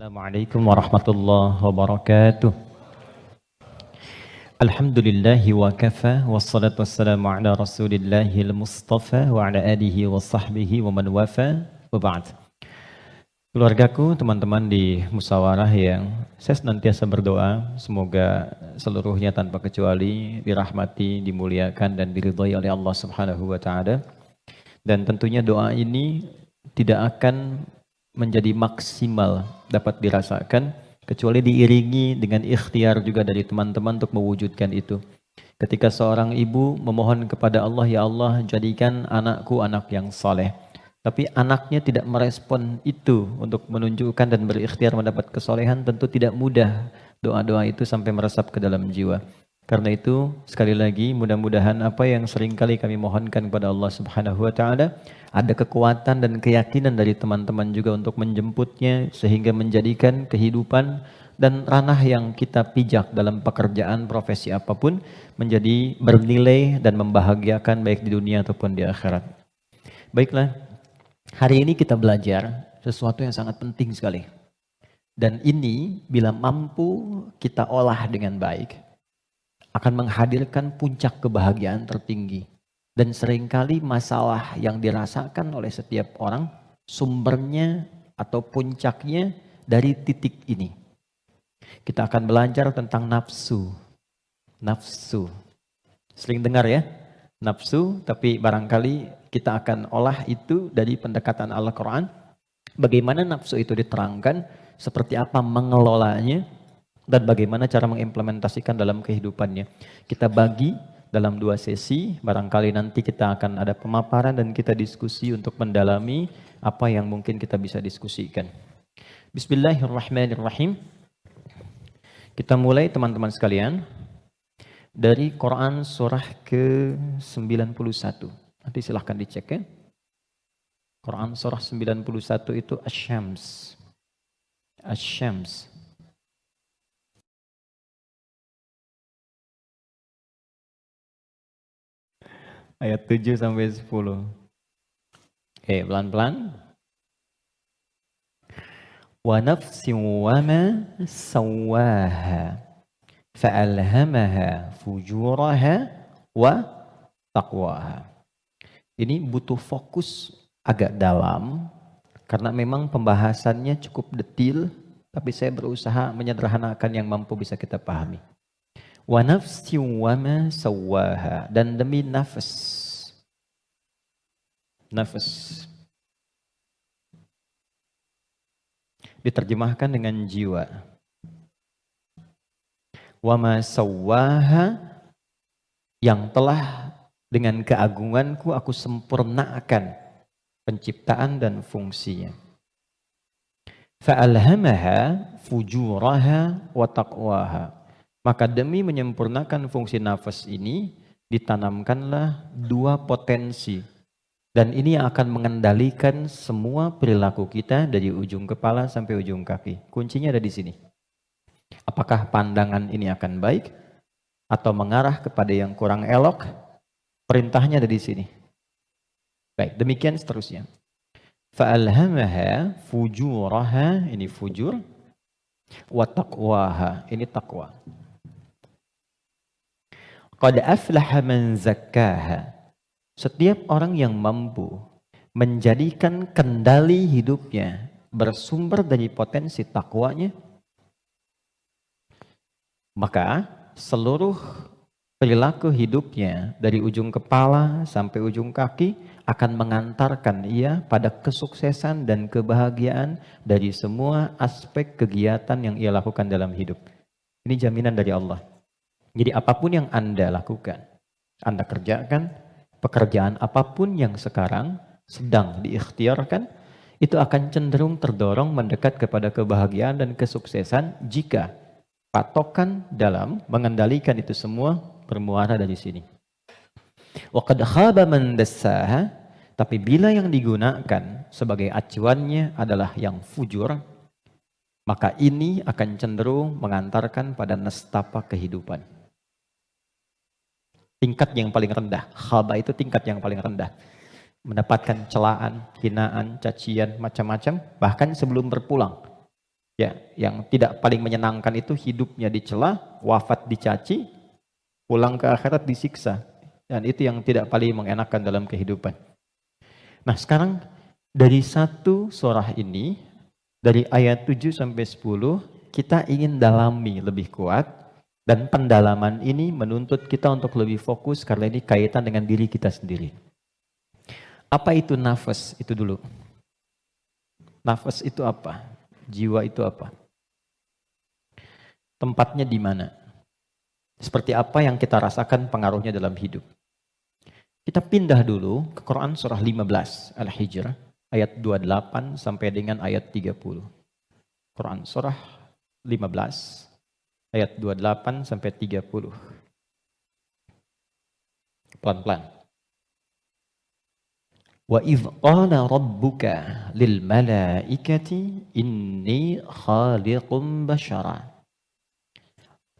Assalamualaikum warahmatullahi wabarakatuh. Alhamdulillahi wa kafa wassalatu wassalamu ala Rasulillahil Mustafa wa ala alihi wa sahbihi wa man wafa wa ba'd. Keluargaku, teman-teman di musyawarah yang saya senantiasa berdoa semoga seluruhnya tanpa kecuali dirahmati, dimuliakan dan diridhai oleh Allah Subhanahu wa taala. Dan tentunya doa ini tidak akan menjadi maksimal dapat dirasakan kecuali diiringi dengan ikhtiar juga dari teman-teman untuk mewujudkan itu. Ketika seorang ibu memohon kepada Allah, ya Allah jadikan anakku anak yang saleh, tapi anaknya tidak merespon itu untuk menunjukkan dan berikhtiar mendapat kesolehan, tentu tidak mudah doa-doa itu sampai meresap ke dalam jiwa. Karena itu sekali lagi mudah-mudahan apa yang seringkali kami mohonkan kepada Allah Subhanahu wa taala ada kekuatan dan keyakinan dari teman-teman juga untuk menjemputnya sehingga menjadikan kehidupan dan ranah yang kita pijak dalam pekerjaan profesi apapun menjadi bernilai dan membahagiakan baik di dunia ataupun di akhirat. Baiklah, hari ini kita belajar sesuatu yang sangat penting sekali. Dan ini bila mampu kita olah dengan baik akan menghadirkan puncak kebahagiaan tertinggi. Dan seringkali masalah yang dirasakan oleh setiap orang sumbernya atau puncaknya dari titik ini. Kita akan belajar tentang nafsu. Nafsu. Sering dengar ya? Nafsu, tapi barangkali kita akan olah itu dari pendekatan Al-Quran. Bagaimana nafsu itu diterangkan, seperti apa mengelolanya, dan bagaimana cara mengimplementasikan dalam kehidupannya. Kita bagi dalam 2 sesi, barangkali nanti kita akan ada pemaparan dan kita diskusi untuk mendalami apa yang mungkin kita bisa diskusikan. Bismillahirrahmanirrahim. Kita mulai teman-teman sekalian dari Quran surah ke-91. Nanti silahkan dicek ya. Quran surah 91 itu Asy-Syams. Asy-Syams. Ayat 7 sampai 10. Oke, pelan-pelan. Wa nafsin wa ma sawwaha fa'alhamaha fujuraha wa taqwaha. Ini butuh fokus agak dalam karena memang pembahasannya cukup detil, tapi saya berusaha menyederhanakan yang mampu bisa kita pahami. Wa nafsin wa ma sawwaha, dan demi nafas. Nafas diterjemahkan dengan jiwa. Wa ma sawwaha, yang telah dengan keagunganku aku sempurnakan penciptaan dan fungsinya. Fa'alhamaha fujuraha wa taqwaha. Maka demi menyempurnakan fungsi nafas ini, ditanamkanlah 2 potensi. Dan ini yang akan mengendalikan semua perilaku kita dari ujung kepala sampai ujung kaki. Kuncinya ada di sini. Apakah pandangan ini akan baik atau mengarah kepada yang kurang elok? Perintahnya ada di sini. Baik, demikian seterusnya. Fa'alhamaha fujuraha, ini fujur, wa taqwaha, ini taqwa. Qad aflaha man zakkaha. Setiap orang yang mampu menjadikan kendali hidupnya bersumber dari potensi takwanya, maka seluruh perilaku hidupnya dari ujung kepala sampai ujung kaki akan mengantarkan ia pada kesuksesan dan kebahagiaan dari semua aspek kegiatan yang ia lakukan dalam hidup. Ini jaminan dari Allah. Jadi apapun yang Anda lakukan, Anda kerjakan, pekerjaan apapun yang sekarang sedang diikhtiarkan, itu akan cenderung terdorong mendekat kepada kebahagiaan dan kesuksesan jika patokan dalam mengendalikan itu semua bermuara dari sini. Wa qad khaba man dassaha, tapi bila yang digunakan sebagai acuannya adalah yang fujur, maka ini akan cenderung mengantarkan pada nestapa kehidupan. Tingkat yang paling rendah. Khaba itu tingkat yang paling rendah. Mendapatkan celaan, hinaan, cacian, macam-macam, bahkan sebelum berpulang. Ya, yang tidak paling menyenangkan itu hidupnya dicela, wafat dicaci, pulang ke akhirat disiksa. Dan itu yang tidak paling mengenakan dalam kehidupan. Nah, sekarang dari satu surah ini, dari ayat 7 sampai 10, kita ingin dalami lebih kuat, dan pendalaman ini menuntut kita untuk lebih fokus karena ini kaitan dengan diri kita sendiri. Apa itu nafas? Itu dulu. Nafas itu apa? Jiwa itu apa? Tempatnya di mana? Seperti apa yang kita rasakan pengaruhnya dalam hidup? Kita pindah dulu ke Quran surah 15 Al-Hijr ayat 28 sampai dengan ayat 30. Quran surah 15 ayat 28 sampai 30. Pelan-pelan. Wa idh qala rabbuka lil malaikati inni khaliqum basyara.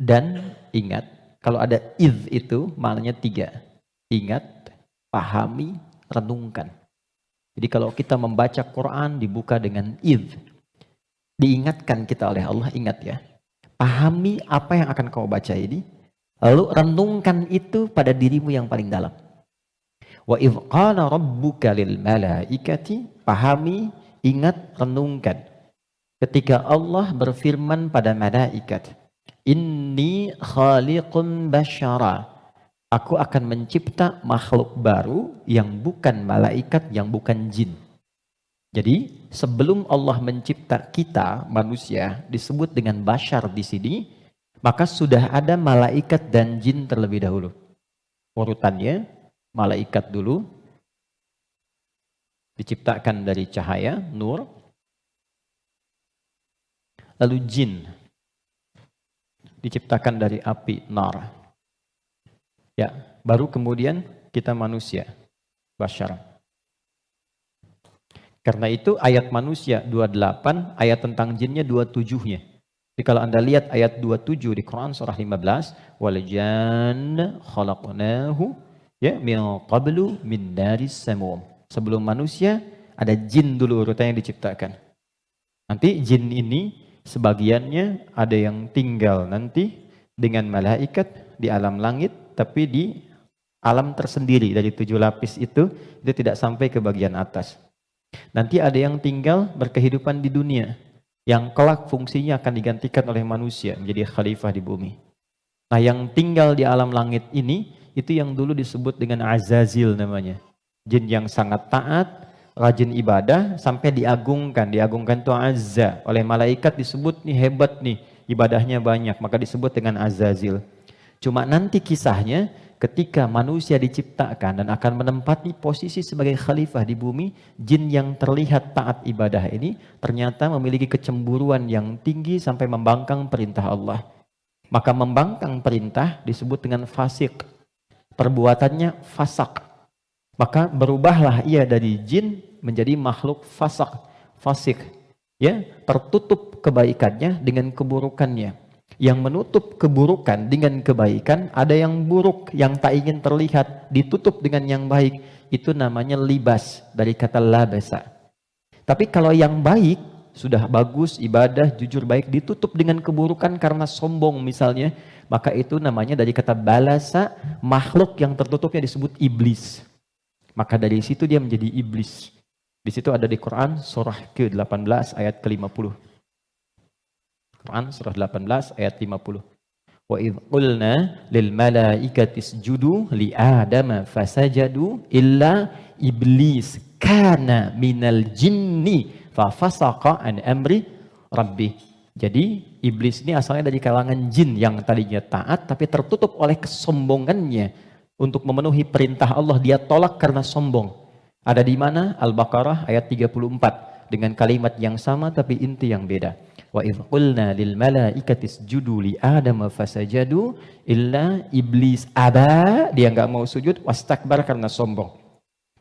Dan ingat, kalau ada idh itu maknanya 3. Ingat, pahami, renungkan. Jadi kalau kita membaca Quran dibuka dengan idh, diingatkan kita oleh Allah, ingat ya. Pahami apa yang akan kau baca ini, lalu renungkan itu pada dirimu yang paling dalam. Wa idh qala rabbuka lil malaikati, pahami, ingat, renungkan. Ketika Allah berfirman pada malaikat, inni khaliqun basyara, aku akan mencipta makhluk baru yang bukan malaikat, yang bukan jin. Jadi sebelum Allah mencipta kita manusia disebut dengan basyar di sini, maka sudah ada malaikat dan jin terlebih dahulu. Urutannya malaikat dulu diciptakan dari cahaya, nur, lalu jin diciptakan dari api, nar. Ya, baru kemudian kita manusia, basyar. Karena itu ayat manusia 28, ayat tentang jinnya 27-nya. Jadi kalau Anda lihat ayat 27 di Quran surah 15, wal janna khalaqnahu ya min qablu min naris samum. Sebelum manusia ada jin dulu urutannya diciptakan. Nanti jin ini sebagiannya ada yang tinggal nanti dengan malaikat di alam langit, tapi di alam tersendiri dari 7 lapis itu tidak sampai ke bagian atas. Nanti ada yang tinggal berkehidupan di dunia, yang kelak fungsinya akan digantikan oleh manusia menjadi khalifah di bumi. Nah, yang tinggal di alam langit ini, itu yang dulu disebut dengan Azazil namanya. Jin yang sangat taat, rajin ibadah, sampai diagungkan itu Azza. Oleh malaikat disebut nih hebat nih, ibadahnya banyak, maka disebut dengan Azazil. Cuma nanti kisahnya, ketika manusia diciptakan dan akan menempati posisi sebagai khalifah di bumi, jin yang terlihat taat ibadah ini ternyata memiliki kecemburuan yang tinggi sampai membangkang perintah Allah. Maka membangkang perintah disebut dengan fasik. Perbuatannya fasak. Maka berubahlah ia dari jin menjadi makhluk fasik. Ya, tertutup kebaikannya dengan keburukannya. Yang menutup keburukan dengan kebaikan, ada yang buruk yang tak ingin terlihat ditutup dengan yang baik, itu namanya libas, dari kata labasa. Tapi kalau yang baik sudah bagus, ibadah, jujur baik, ditutup dengan keburukan karena sombong misalnya, maka itu namanya dari kata balasa, makhluk yang tertutupnya disebut iblis. Maka dari situ dia menjadi iblis. Di situ ada di Quran surah ke-18 ayat ke-50. Quran surah 18 ayat 50. Wa idh qulna lil malaikati isjudu li adama fasajadu illa iblis kana minal jinni fa fasaqa an amri rabbi. Jadi iblis ini asalnya dari kalangan jin yang tadinya taat tapi tertutup oleh kesombongannya untuk memenuhi perintah Allah, dia tolak karena sombong. Ada di mana? Al-Baqarah ayat 34 dengan kalimat yang sama tapi inti yang beda. Wa idh qulna lil malaikati isjudu li adama fasajadu illa iblis aba, dia enggak mau sujud, wastakbar karena sombong.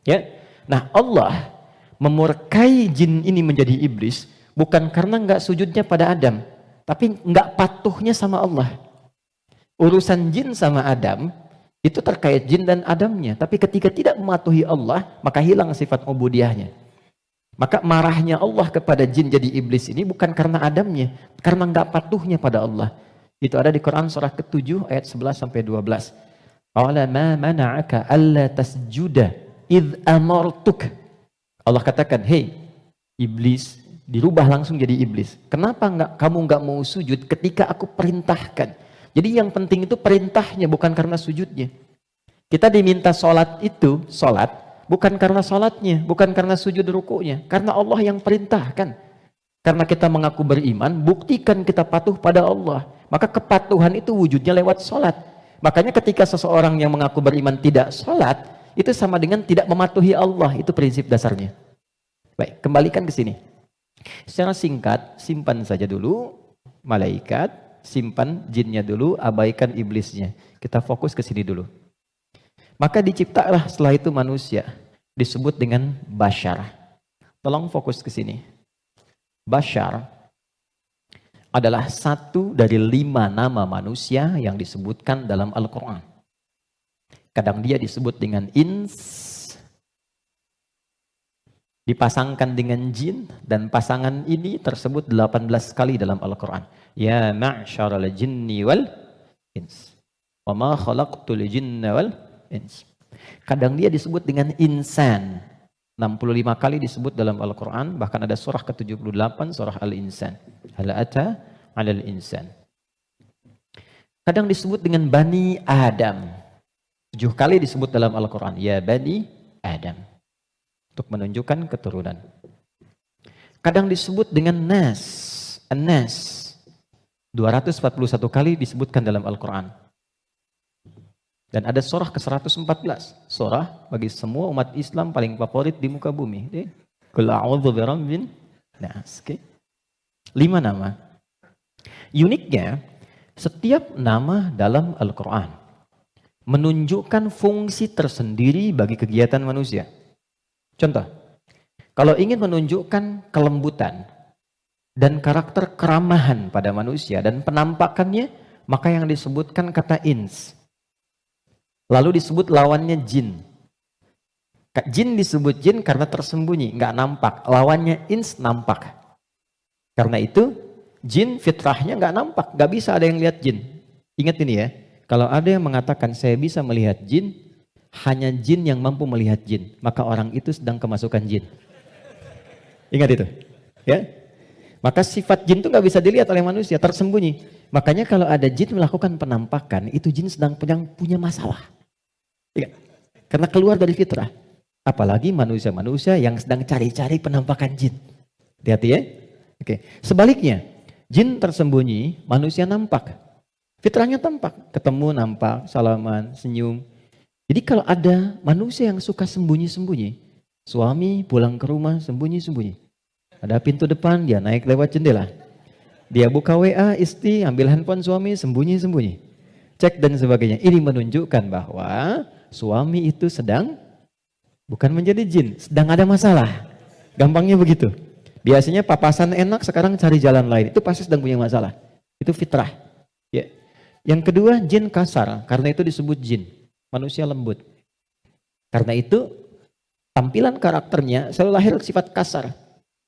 Ya. Nah, Allah memurkai jin ini menjadi iblis bukan karena enggak sujudnya pada Adam, tapi enggak patuhnya sama Allah. Urusan jin sama Adam itu terkait jin dan Adamnya, tapi ketika tidak mematuhi Allah, maka hilang sifat ubudiyahnya. Maka marahnya Allah kepada jin jadi iblis ini bukan karena Adamnya, karena nggak patuhnya pada Allah. Itu ada di Quran surah ke-7 ayat 11 sampai 12. Qala ma mana'aka alla tasjuda id amartuk. Allah katakan, "Hei iblis," dirubah langsung jadi iblis. Kenapa kamu nggak mau sujud ketika aku perintahkan? Jadi yang penting itu perintahnya, bukan karena sujudnya. Kita diminta sholat itu, sholat bukan karena sholatnya, bukan karena sujud rukunya, karena Allah yang perintahkan. Karena kita mengaku beriman, buktikan kita patuh pada Allah. Maka kepatuhan itu wujudnya lewat sholat. Makanya ketika seseorang yang mengaku beriman tidak sholat, itu sama dengan tidak mematuhi Allah. Itu prinsip dasarnya. Baik, kembalikan ke sini. Secara singkat, simpan saja dulu malaikat, simpan jinnya dulu, abaikan iblisnya. Kita fokus ke sini dulu. Maka diciptalah setelah itu manusia, disebut dengan bashar. Tolong fokus ke sini. Bashar adalah satu dari 5 nama manusia yang disebutkan dalam Al-Quran. Kadang dia disebut dengan ins, dipasangkan dengan jin, dan pasangan ini tersebut 18 kali dalam Al-Quran. Ya ma'syaral jinni wal ins, wa ma khalaqtul jinna wal ins. Kadang dia disebut dengan insan, 65 kali disebut dalam Al-Quran, bahkan ada surah ke-78, surah Al-Insan. Hal ata 'alal insan. Kadang disebut dengan Bani Adam, 7 kali disebut dalam Al-Quran. Ya Bani Adam, untuk menunjukkan keturunan. Kadang disebut dengan Nas, An-Nas, 241 kali disebutkan dalam Al-Quran. Dan ada surah ke-114, surah bagi semua umat Islam paling favorit di muka bumi. Qul a'udzu birabbin nas. 5 nama. Uniknya, setiap nama dalam Al-Quran menunjukkan fungsi tersendiri bagi kegiatan manusia. Contoh, kalau ingin menunjukkan kelembutan dan karakter keramahan pada manusia dan penampakannya, maka yang disebutkan kata ins. Lalu disebut lawannya jin. Jin disebut jin karena tersembunyi, nggak nampak. Lawannya ins nampak. Karena itu jin fitrahnya nggak nampak, nggak bisa ada yang lihat jin. Ingat ini ya, kalau ada yang mengatakan saya bisa melihat jin, hanya jin yang mampu melihat jin, maka orang itu sedang kemasukan jin. Ingat itu, ya. Maka sifat jin itu nggak bisa dilihat oleh manusia, tersembunyi. Makanya kalau ada jin melakukan penampakan, itu jin sedang punya masalah. Ya. Karena keluar dari fitrah. Apalagi manusia-manusia yang sedang cari-cari penampakan jin. Hati-hati ya. Oke. Sebaliknya, jin tersembunyi, manusia nampak. Fitrahnya tampak. Ketemu nampak, salaman, senyum. Jadi kalau ada manusia yang suka sembunyi-sembunyi, suami pulang ke rumah sembunyi-sembunyi. Ada pintu depan, dia naik lewat jendela. Dia buka WA, istri, ambil handphone suami, sembunyi-sembunyi. Cek dan sebagainya. Ini menunjukkan bahwa suami itu sedang bukan menjadi jin, sedang ada masalah. Gampangnya begitu. Biasanya papasan enak, sekarang cari jalan lain. Itu pasti sedang punya masalah. Itu fitrah. Ya. Yang kedua, jin kasar. Karena itu disebut jin. Manusia lembut. Karena itu tampilan karakternya selalu lahir sifat kasar.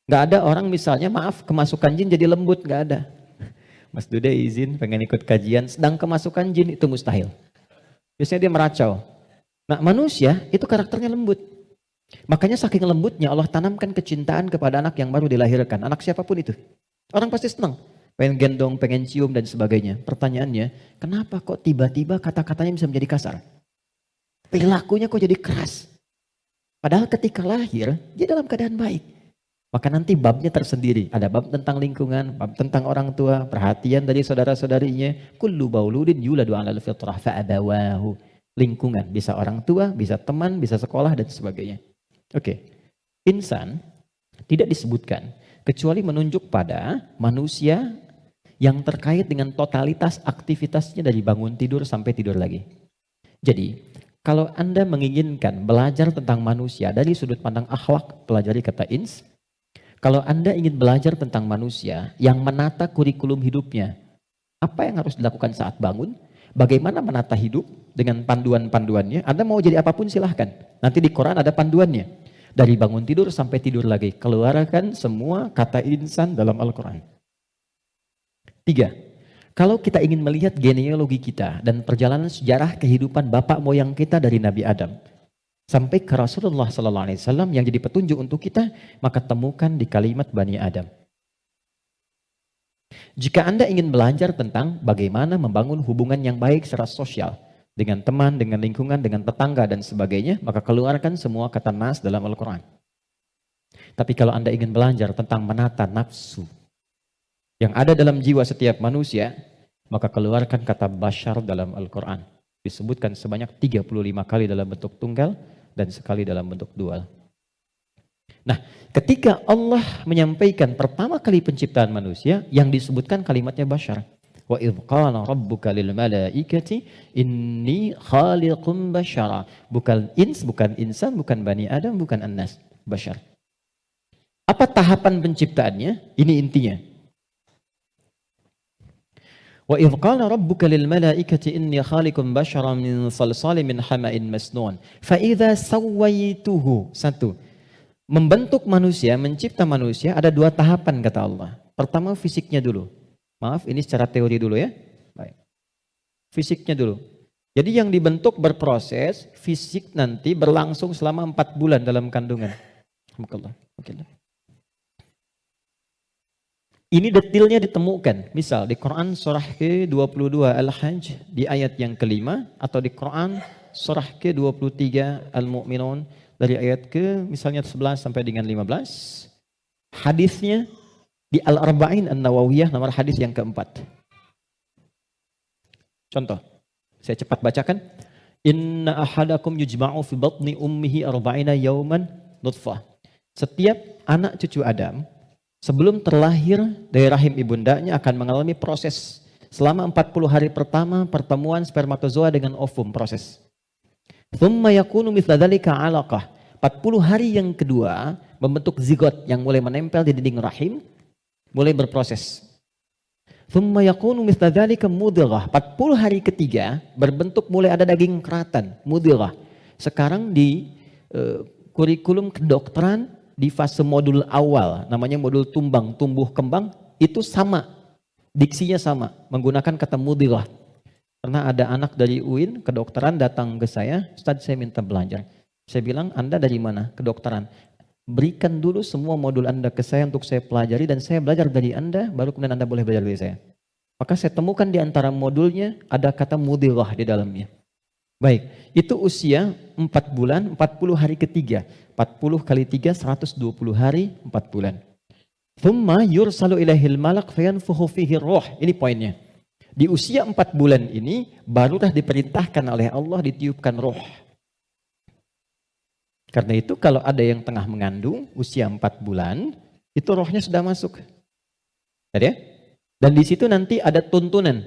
Gak ada orang misalnya, maaf, kemasukan jin jadi lembut. Gak ada. Mas Dude izin pengen ikut kajian, sedang kemasukan jin, itu mustahil. Biasanya dia meracau. Nah manusia itu karakternya lembut. Makanya saking lembutnya Allah tanamkan kecintaan kepada anak yang baru dilahirkan. Anak siapapun itu. Orang pasti senang. Pengen gendong, pengen cium dan sebagainya. Pertanyaannya, kenapa kok tiba-tiba kata-katanya bisa menjadi kasar? Perilakunya kok jadi keras? Padahal ketika lahir, dia dalam keadaan baik. Maka nanti babnya tersendiri. Ada bab tentang lingkungan, bab tentang orang tua, perhatian dari saudara-saudarinya. Kullu bauludin yuladu 'alal fitrah fa'abawahu. Lingkungan, bisa orang tua, bisa teman, bisa sekolah dan sebagainya. Oke. Insan tidak disebutkan kecuali menunjuk pada manusia yang terkait dengan totalitas aktivitasnya dari bangun tidur sampai tidur lagi. Jadi, kalau Anda menginginkan belajar tentang manusia dari sudut pandang akhlak, pelajari kata ins. Kalau Anda ingin belajar tentang manusia yang menata kurikulum hidupnya, apa yang harus dilakukan saat bangun, bagaimana menata hidup dengan panduan-panduannya, Anda mau jadi apapun silahkan. Nanti di Quran ada panduannya. Dari bangun tidur sampai tidur lagi, keluarkan semua kata insan dalam Al-Quran. 3. Kalau kita ingin melihat genealogi kita dan perjalanan sejarah kehidupan bapak moyang kita dari Nabi Adam sampai ke Rasulullah SAW yang jadi petunjuk untuk kita, maka temukan di kalimat Bani Adam. Jika Anda ingin belajar tentang bagaimana membangun hubungan yang baik secara sosial, dengan teman, dengan lingkungan, dengan tetangga dan sebagainya, maka keluarkan semua kata nas dalam Al-Quran. Tapi kalau Anda ingin belajar tentang menata nafsu yang ada dalam jiwa setiap manusia, maka keluarkan kata bashar dalam Al-Quran. Disebutkan sebanyak 35 kali dalam bentuk tunggal dan sekali dalam bentuk dual. Nah, ketika Allah menyampaikan pertama kali penciptaan manusia, yang disebutkan kalimatnya bashar. Wa idh qala rabbuka lil malaikati inni khaliqum bashara. Bukan ins, bukan insan, bukan bani Adam, bukan annas, bashar. Apa tahapan penciptaannya? Ini intinya. Wa idh qala rabbuka lil malaikati inni khaliqum bashara min salsalin min hama'in masnun. Fa idza sawaituhu. 1. Membentuk manusia, mencipta manusia ada 2 tahapan kata Allah. Pertama fisiknya dulu. Maaf, ini secara teori dulu ya. Baik. Fisiknya dulu. Jadi yang dibentuk berproses, fisik nanti berlangsung selama 4 bulan dalam kandungan. Ini detailnya ditemukan. Misal di Quran surah ke-22 Al-Hajj di ayat yang kelima, atau di Quran surah ke-23 Al-Mu'minun dari ayat ke misalnya 11 sampai dengan 15. Hadisnya di Al-Arba'in An-Nawawiyah nomor hadis yang keempat. Contoh, saya cepat bacakan. Inna ahadakum yujma'u fi batni ummihi arba'ina yawman nutfah. Setiap anak cucu Adam sebelum terlahir dari rahim ibundanya akan mengalami proses selama 40 hari pertama pertemuan spermatozoa dengan ovum, proses. Thumma yakunu mithla dzalika 'alaqah. 40 hari yang kedua membentuk zigot yang mulai menempel di dinding rahim, mulai berproses. Thumma yakunu mithla dzalika mudghah. 40 hari ketiga berbentuk mulai ada daging keratan, mudghah. Sekarang di kurikulum kedokteran di fase modul awal, namanya modul tumbang, tumbuh kembang, itu sama. Diksinya sama, menggunakan kata mudghah. Pernah ada anak dari UIN kedokteran datang ke saya, Ustaz saya minta belajar. Saya bilang, Anda dari mana? Kedokteran. Berikan dulu semua modul Anda ke saya untuk saya pelajari dan saya belajar dari Anda, baru kemudian Anda boleh belajar dari saya. Maka saya temukan di antara modulnya ada kata mudghah di dalamnya. Baik, itu usia 4 bulan, 40 hari ketiga. 40 kali 3, 120 hari, 4 bulan. Thumma yursalu ilahil malak fayanfukhu fihi ruh. Ini poinnya. Di usia 4 bulan ini barulah diperintahkan oleh Allah ditiupkan roh. Karena itu kalau ada yang tengah mengandung usia 4 bulan, itu rohnya sudah masuk. Ya? Dan di situ nanti ada tuntunan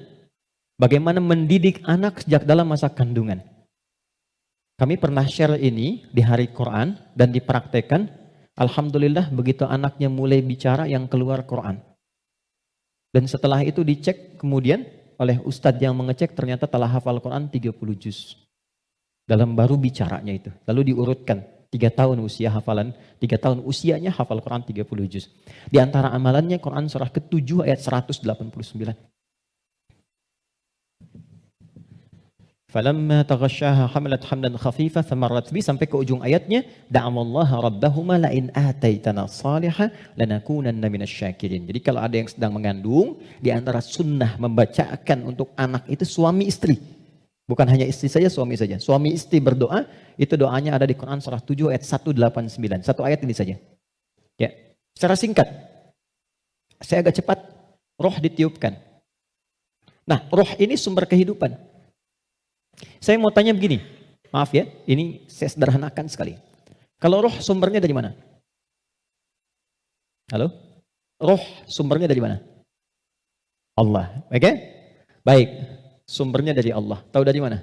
bagaimana mendidik anak sejak dalam masa kandungan. Kami pernah share ini di hari Quran dan dipraktekkan. Alhamdulillah begitu anaknya mulai bicara yang keluar Quran. Dan setelah itu dicek kemudian oleh ustadz yang mengecek, ternyata telah hafal Quran 30 juz. Dalam baru bicaranya itu. Lalu diurutkan. 3 tahun usia hafalan, 3 tahun usianya hafal Quran 30 juz. Di antara amalannya Quran surah ke-7 ayat 189. Falamma taghasyaha hamalat hamlan khafifa famarrat bi, sampai ke ujung ayatnya, da'amallaha rabbahuma la in ataitana salihah lanakunanna minasyakirin. Jadi kalau ada yang sedang mengandung, di antara sunnah membacakan untuk anak itu suami istri. Bukan hanya istri saja, suami saja. Suami istri berdoa, itu doanya ada di Quran surah 7 ayat 189. Satu ayat ini saja. Ya, secara singkat. Saya agak cepat, roh ditiupkan. Nah, roh ini sumber kehidupan. Saya mau tanya begini, maaf ya, ini saya sederhanakan sekali. Kalau roh sumbernya dari mana? Halo? Roh sumbernya dari mana? Allah, oke? Baik. Sumbernya dari Allah. Tahu dari mana?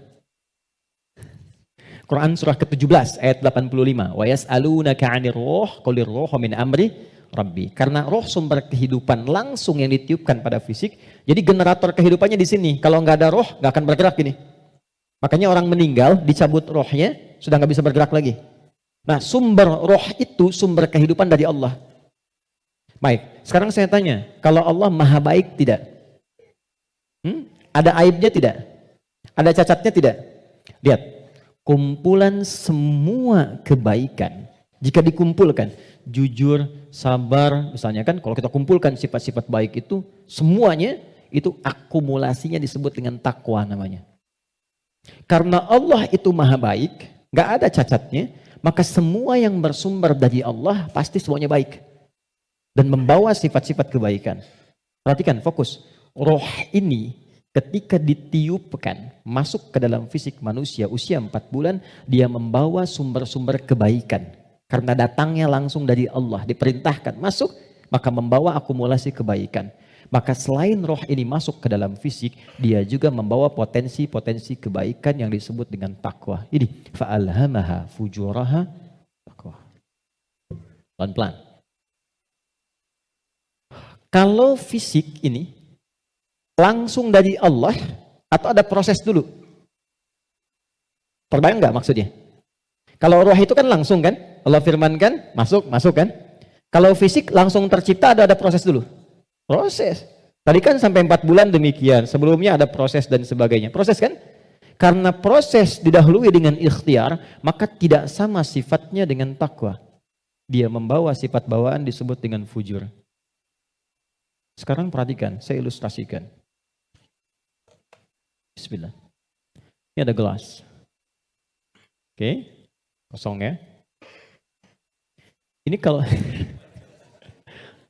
Quran surah ke-17 ayat 85. Wa yas'alunaka 'anir ruh qulir ruhu min amri rabbi. Karena roh sumber kehidupan langsung yang ditiupkan pada fisik. Jadi generator kehidupannya di sini. Kalau nggak ada roh, nggak akan bergerak gini. Makanya orang meninggal dicabut rohnya sudah nggak bisa bergerak lagi. Nah, sumber roh itu sumber kehidupan dari Allah. Baik, sekarang saya tanya, kalau Allah maha baik tidak? Ada aibnya tidak? Ada cacatnya tidak? Lihat, kumpulan semua kebaikan, jika dikumpulkan, jujur, sabar, misalnya kan, kalau kita kumpulkan sifat-sifat baik itu, semuanya itu akumulasinya disebut dengan takwa namanya. Karena Allah itu maha baik, gak ada cacatnya, maka semua yang bersumber dari Allah pasti semuanya baik. Dan membawa sifat-sifat kebaikan. Perhatikan, fokus. Roh ini ketika ditiupkan, masuk ke dalam fisik manusia usia 4 bulan, dia membawa sumber-sumber kebaikan. Karena datangnya langsung dari Allah, diperintahkan masuk, maka membawa akumulasi kebaikan. Maka selain roh ini masuk ke dalam fisik, dia juga membawa potensi-potensi kebaikan yang disebut dengan takwa. Ini, fa'alhamaha fujuraha takwa. Pelan-pelan. Kalau fisik ini langsung dari Allah atau ada proses dulu? Terbayang nggak maksudnya? Kalau roh itu kan langsung kan? Allah firmankan, masuk kan? Kalau fisik langsung tercipta ada proses dulu? Proses. Tadi kan sampai 4 bulan demikian, sebelumnya ada proses dan sebagainya. Proses kan? Karena proses didahului dengan ikhtiar, maka tidak sama sifatnya dengan takwa. Dia membawa sifat bawaan disebut dengan fujur. Sekarang perhatikan, saya ilustrasikan. Bismillah. Ini ada gelas. Oke, kosong ya. Ini kalau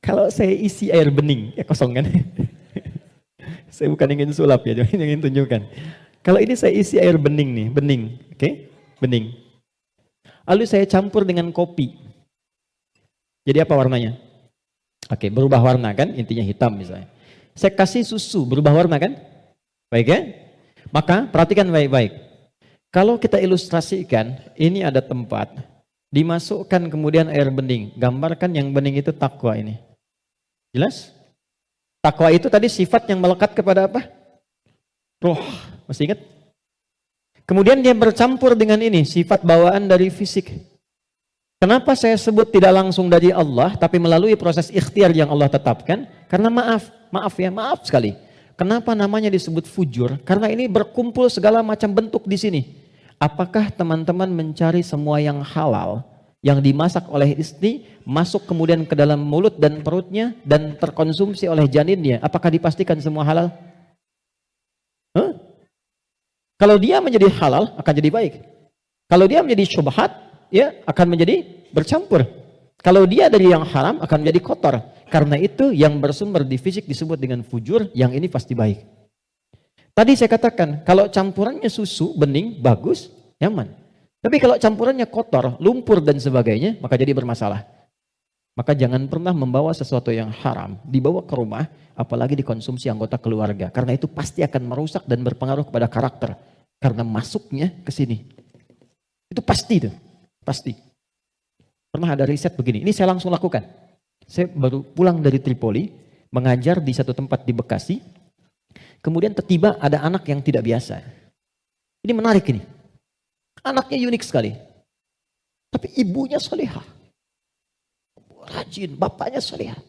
kalau saya isi air bening, ya kosong kan? Saya bukan ingin sulap ya, cuma ingin tunjukkan. Kalau ini saya isi air bening nih, bening, oke? Bening. Lalu saya campur dengan kopi. Jadi apa warnanya? Oke, berubah warna kan, intinya hitam misalnya. Saya kasih susu, berubah warna kan? Baik ya? Maka perhatikan baik-baik. Kalau kita ilustrasikan, ini ada tempat, dimasukkan kemudian air bening. Gambarkan yang bening itu takwa ini. Jelas? Takwa itu tadi sifat yang melekat kepada apa? Roh, masih ingat? Kemudian dia bercampur dengan ini, sifat bawaan dari fisik. Kenapa saya sebut tidak langsung dari Allah, tapi melalui proses ikhtiar yang Allah tetapkan? Karena maaf sekali. Kenapa namanya disebut fujur? Karena ini berkumpul segala macam bentuk di sini. Apakah teman-teman mencari semua yang halal, yang dimasak oleh istri, masuk kemudian ke dalam mulut dan perutnya, dan terkonsumsi oleh janinnya? Apakah dipastikan semua halal? Kalau dia menjadi halal, akan jadi baik. Kalau dia menjadi syubhat, ya akan menjadi bercampur. Kalau dia dari yang haram akan menjadi kotor. Karena itu yang bersumber di fisik disebut dengan fujur, yang ini pasti baik. Tadi saya katakan, kalau campurannya susu, bening, bagus, nyaman. Tapi kalau campurannya kotor, lumpur dan sebagainya, maka jadi bermasalah. Maka jangan pernah membawa sesuatu yang haram, dibawa ke rumah, apalagi dikonsumsi anggota keluarga. Karena itu pasti akan merusak dan berpengaruh kepada karakter. Karena masuknya ke sini. Itu pasti tuh. Pasti. Pernah ada riset begini, ini saya langsung lakukan. Saya baru pulang dari Tripoli, mengajar di satu tempat di Bekasi, kemudian tiba-tiba ada anak yang tidak biasa. Ini menarik ini. Anaknya unik sekali. Tapi ibunya salihah. Rajin, bapaknya salihah.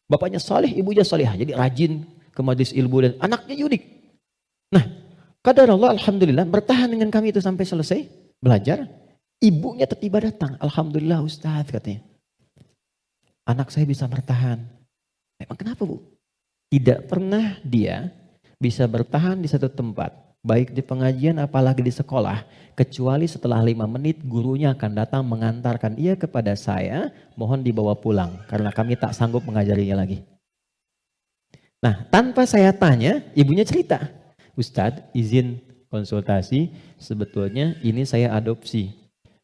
Bapaknya saleh, ibunya salihah. Jadi rajin ke majelis ilmu dan anaknya unik. Nah, qadarullah alhamdulillah bertahan dengan kami itu sampai selesai belajar. Ibunya tiba-tiba datang, alhamdulillah Ustaz katanya. Anak saya bisa bertahan. Emang kenapa Bu? Tidak pernah dia bisa bertahan di satu tempat, baik di pengajian apalagi di sekolah, kecuali setelah 5 menit gurunya akan datang mengantarkan ia kepada saya, mohon dibawa pulang karena kami tak sanggup mengajarinya lagi. Nah, tanpa saya tanya, ibunya cerita, Ustadz izin konsultasi, sebetulnya ini saya adopsi.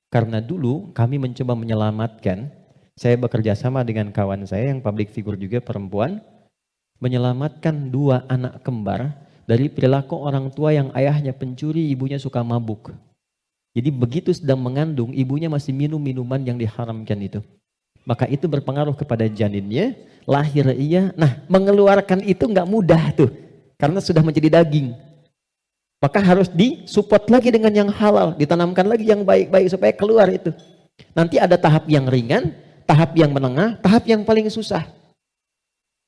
Karena dulu kami mencoba menyelamatkan, saya bekerja sama dengan kawan saya yang public figure juga perempuan, menyelamatkan 2 anak kembar dari perilaku orang tua yang ayahnya pencuri, ibunya suka mabuk. Jadi begitu sedang mengandung, ibunya masih minum minuman yang diharamkan itu. Maka itu berpengaruh kepada janinnya, lahir ia. Nah, mengeluarkan itu nggak mudah tuh, karena sudah menjadi daging. Maka harus disupport lagi dengan yang halal, ditanamkan lagi yang baik-baik supaya keluar itu. Nanti ada tahap yang ringan, tahap yang menengah, tahap yang paling susah.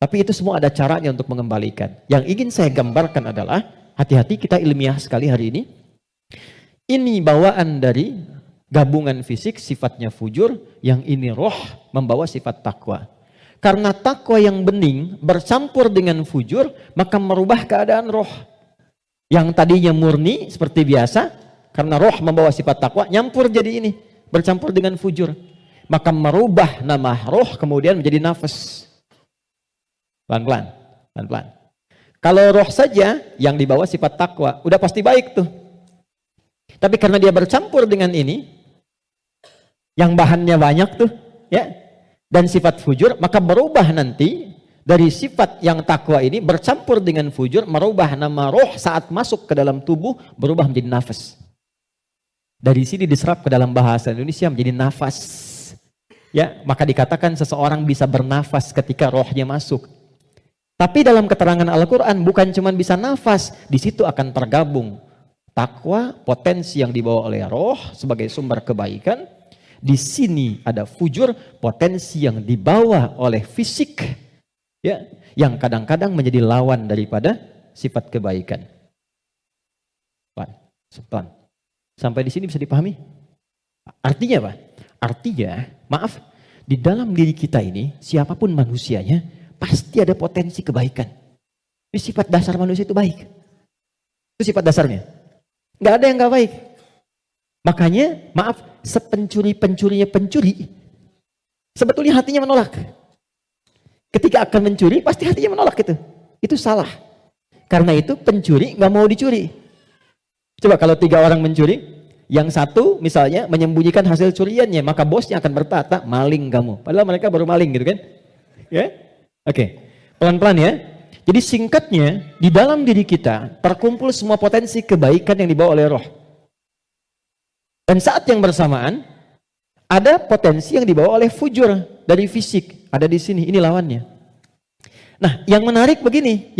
Tapi itu semua ada caranya untuk mengembalikan. Yang ingin saya gambarkan adalah, hati-hati kita ilmiah sekali hari ini. Ini bawaan dari gabungan fisik sifatnya fujur, yang ini roh membawa sifat takwa. Karena takwa yang bening bercampur dengan fujur, maka merubah keadaan roh. Yang tadinya murni seperti biasa, karena roh membawa sifat takwa, nyampur jadi ini, bercampur dengan fujur. Maka merubah nama roh kemudian menjadi nafas. Pelan-pelan, pelan-pelan. Kalau roh saja yang dibawa sifat takwa, udah pasti baik tuh. Tapi karena dia bercampur dengan ini, yang bahannya banyak tuh, ya, dan sifat fujur, maka berubah nanti dari sifat yang takwa ini bercampur dengan fujur, merubah nama roh saat masuk ke dalam tubuh, berubah menjadi nafas. Dari sini diserap ke dalam bahasa Indonesia menjadi nafas. Ya, maka dikatakan seseorang bisa bernafas ketika rohnya masuk. Tapi dalam keterangan Al-Quran bukan cuma bisa nafas, di situ akan tergabung takwa, potensi yang dibawa oleh roh sebagai sumber kebaikan. Di sini ada fujur, potensi yang dibawa oleh fisik, ya, yang kadang-kadang menjadi lawan daripada sifat kebaikan. Pelan. Sampai di sini bisa dipahami? Artinya apa? Artinya, maaf, di dalam diri kita ini, siapapun manusianya, pasti ada potensi kebaikan. Ini sifat dasar manusia itu baik. Itu sifat dasarnya. Nggak ada yang nggak baik. Makanya, maaf, sepencuri-pencurinya pencuri, sebetulnya hatinya menolak. Ketika akan mencuri, pasti hatinya menolak itu. Itu salah. Karena itu pencuri nggak mau dicuri. Coba kalau 3 orang mencuri, yang satu misalnya menyembunyikan hasil curiannya, maka bosnya akan berkata, maling kamu. Padahal mereka baru maling gitu kan? Ya, oke. Pelan-pelan ya. Jadi singkatnya, di dalam diri kita terkumpul semua potensi kebaikan yang dibawa oleh roh. Dan saat yang bersamaan, ada potensi yang dibawa oleh fujur dari fisik. Ada di sini, ini lawannya. Nah, yang menarik begini,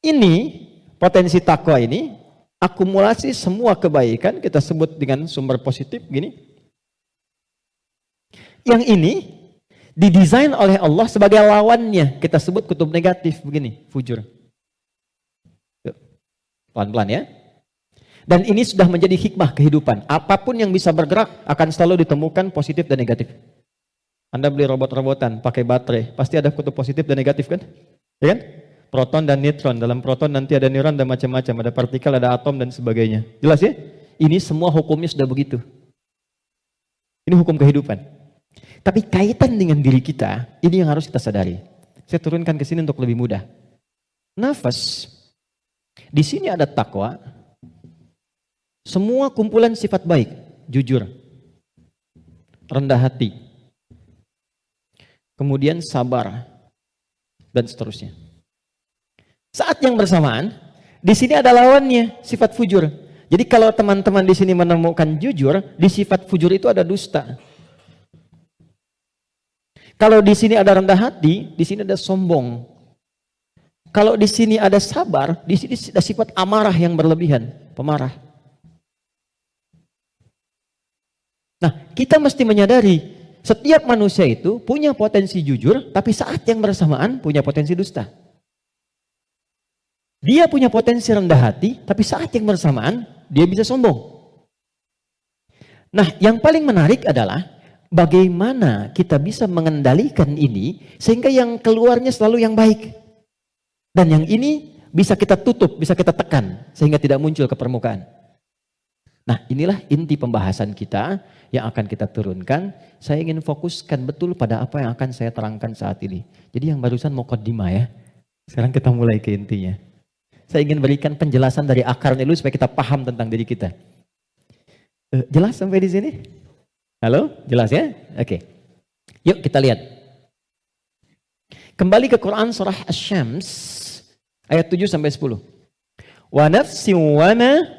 ini potensi takwa ini, akumulasi semua kebaikan, kita sebut dengan sumber positif, gini. Yang ini, didesain oleh Allah sebagai lawannya, kita sebut kutub negatif begini, fujur. Pelan-pelan ya. Dan ini sudah menjadi hikmah kehidupan. Apapun yang bisa bergerak akan selalu ditemukan positif dan negatif. Anda beli robot-robotan pakai baterai, pasti ada kutub positif dan negatif kan? Ya kan? Proton dan neutron. Dalam proton nanti ada neuron dan macam-macam, ada partikel, ada atom dan sebagainya. Jelas ya? Ini semua hukumnya sudah begitu. Ini hukum kehidupan. Tapi kaitan dengan diri kita, ini yang harus kita sadari. Saya turunkan ke sini untuk lebih mudah. Nafas, di sini ada takwa, semua kumpulan sifat baik, jujur, rendah hati, kemudian sabar, dan seterusnya. Saat yang bersamaan, di sini ada lawannya, sifat fujur. Jadi kalau teman-teman di sini menemukan jujur, di sifat fujur itu ada dusta. Kalau di sini ada rendah hati, di sini ada sombong. Kalau di sini ada sabar, di sini ada sifat amarah yang berlebihan, pemarah. Nah, kita mesti menyadari setiap manusia itu punya potensi jujur, tapi saat yang bersamaan punya potensi dusta. Dia punya potensi rendah hati, tapi saat yang bersamaan dia bisa sombong. Nah, yang paling menarik adalah bagaimana kita bisa mengendalikan ini sehingga yang keluarnya selalu yang baik. Dan yang ini bisa kita tutup, bisa kita tekan sehingga tidak muncul ke permukaan. Nah, inilah inti pembahasan kita yang akan kita turunkan. Saya ingin fokuskan betul pada apa yang akan saya terangkan saat ini. Jadi yang barusan muqaddimah ya. Sekarang kita mulai ke intinya. Saya ingin berikan penjelasan dari akarnya dulu supaya kita paham tentang diri kita. Jelas sampai di sini? Halo, jelas ya? Oke. Yuk kita lihat. Kembali ke Quran surah Asy-Syams ayat 7 sampai 10. Wa nafsin wa ma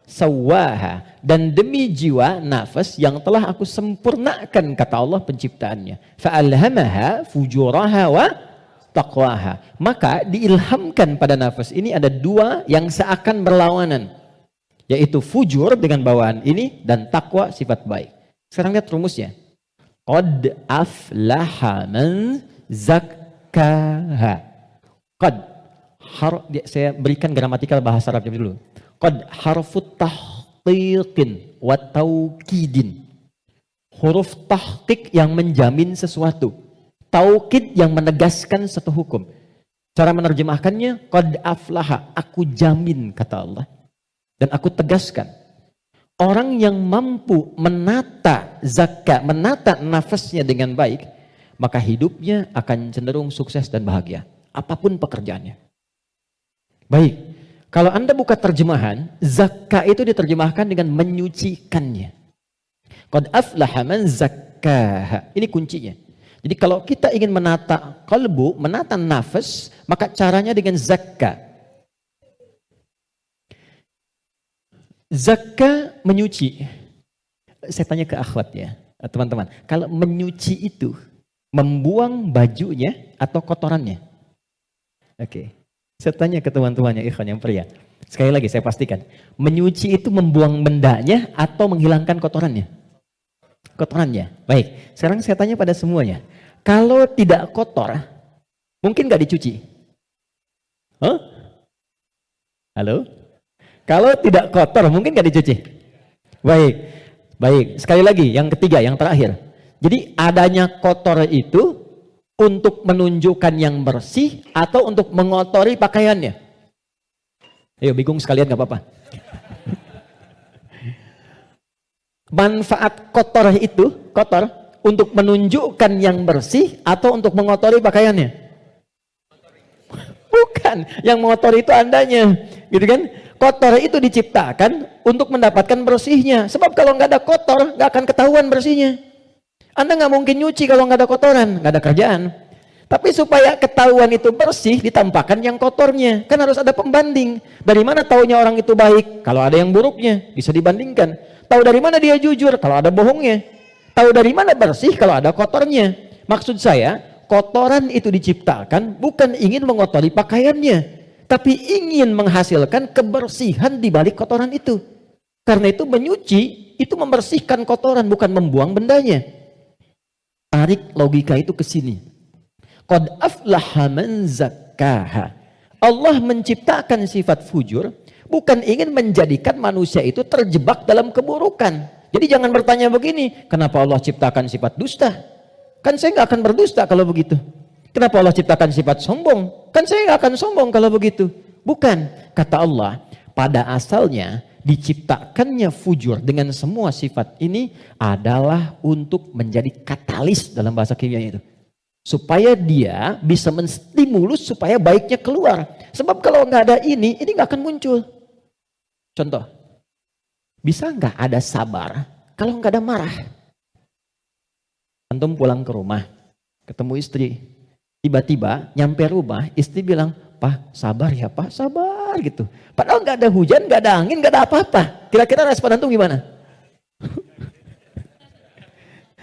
sawwaha, dan demi jiwa nafas yang telah aku sempurnakan, kata Allah penciptaannya. Fa'alhamaha fujuraha wa taqwaha. Maka diilhamkan pada nafas ini ada 2 yang seakan berlawanan, yaitu fujur dengan bawaan ini dan takwa sifat baik. Sekarang lihat rumusnya. Qad aflaha man zakkaha. Qad. Saya berikan gramatikal bahasa Arabnya dulu. Qad harfut tahqiqin wa taukidin. Huruf tahqiq yang menjamin sesuatu. Taukid yang menegaskan satu hukum. Cara menerjemahkannya, qad aflaha, aku jamin kata Allah. Dan aku tegaskan. Orang yang mampu menata zakat, menata nafasnya dengan baik, maka hidupnya akan cenderung sukses dan bahagia. Apapun pekerjaannya. Baik, kalau Anda buka terjemahan, zakat itu diterjemahkan dengan menyucikannya. Qad aflaha man zakkaha. Ini kuncinya. Jadi kalau kita ingin menata kalbu, menata nafas, maka caranya dengan zakat. Zakat menyuci. Saya tanya ke akhwat ya, teman-teman. Kalau menyuci itu, membuang bajunya atau kotorannya? Oke. Saya tanya ke teman-temannya, ikhwan yang pria. Sekali lagi saya pastikan. Menyuci itu membuang bendanya atau menghilangkan kotorannya? Kotorannya. Baik. Sekarang saya tanya pada semuanya. Kalau tidak kotor, mungkin gak dicuci? Huh? Halo? Kalau tidak kotor, mungkin gak dicuci? Baik, baik. Sekali lagi, yang ketiga, yang terakhir. Jadi adanya kotor itu untuk menunjukkan yang bersih atau untuk mengotori pakaiannya? Ayo, bingung sekalian gak apa-apa. Manfaat kotor itu, kotor, untuk menunjukkan yang bersih atau untuk mengotori pakaiannya? Bukan, yang mengotori itu andanya, gitu kan? Kotor itu diciptakan untuk mendapatkan bersihnya. Sebab kalau nggak ada kotor, nggak akan ketahuan bersihnya. Anda nggak mungkin nyuci kalau nggak ada kotoran, nggak ada kerjaan. Tapi supaya ketahuan itu bersih, ditampakkan yang kotornya. Kan harus ada pembanding. Dari mana taunya orang itu baik? Kalau ada yang buruknya, bisa dibandingkan. Tahu dari mana dia jujur? Kalau ada bohongnya. Tahu dari mana bersih? Kalau ada kotornya. Maksud saya, kotoran itu diciptakan bukan ingin mengotori pakaiannya, tapi ingin menghasilkan kebersihan di balik kotoran itu. Karena itu menyuci, itu membersihkan kotoran, bukan membuang bendanya. Tarik logika itu ke sini. Qad aflaha man zakkaha. Allah menciptakan sifat fujur, bukan ingin menjadikan manusia itu terjebak dalam keburukan. Jadi jangan bertanya begini, kenapa Allah ciptakan sifat dusta? Kan saya nggak akan berdusta kalau begitu. Kenapa Allah ciptakan sifat sombong? Kan saya nggak akan sombong kalau begitu. Bukan, kata Allah, pada asalnya diciptakannya fujur dengan semua sifat ini adalah untuk menjadi katalis dalam bahasa kimia itu. Supaya dia bisa menstimulus supaya baiknya keluar. Sebab kalau nggak ada ini nggak akan muncul. Contoh, bisa nggak ada sabar kalau nggak ada marah? Antum pulang ke rumah, ketemu istri. Tiba-tiba nyampe rumah, istri bilang, "Pak, sabar ya Pak, sabar," gitu. Padahal nggak ada hujan, nggak ada angin, nggak ada apa-apa. Kira-kira respon antum gimana?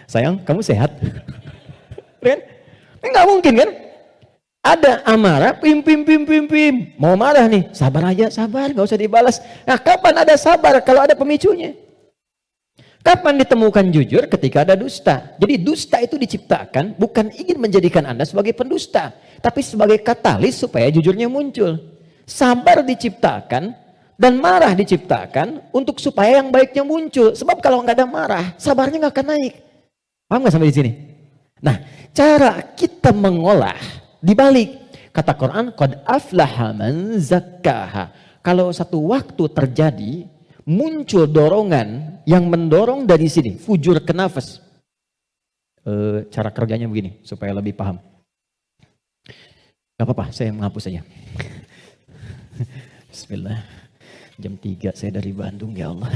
Sayang, kamu sehat? Kan? Nggak mungkin kan? Ada amarah, pim. Mau marah nih, sabar aja, sabar, nggak usah dibalas. Nah, kapan ada sabar kalau ada pemicunya? Kapan ditemukan jujur? Ketika ada dusta. Jadi dusta itu diciptakan bukan ingin menjadikan Anda sebagai pendusta, tapi sebagai katalis supaya jujurnya muncul. Sabar diciptakan dan marah diciptakan untuk supaya yang baiknya muncul. Sebab kalau nggak ada marah, sabarnya nggak akan naik. Paham nggak sampai di sini? Nah, cara kita mengolah dibalik kata Quran, qad aflaha man zakkaha. Kalau satu waktu terjadi muncul dorongan yang mendorong dari sini, fujur ke nafas. Cara kerjanya begini, supaya lebih paham. Gak apa-apa, saya menghapus saja. Bismillah. Jam 3 saya dari Bandung, ya Allah.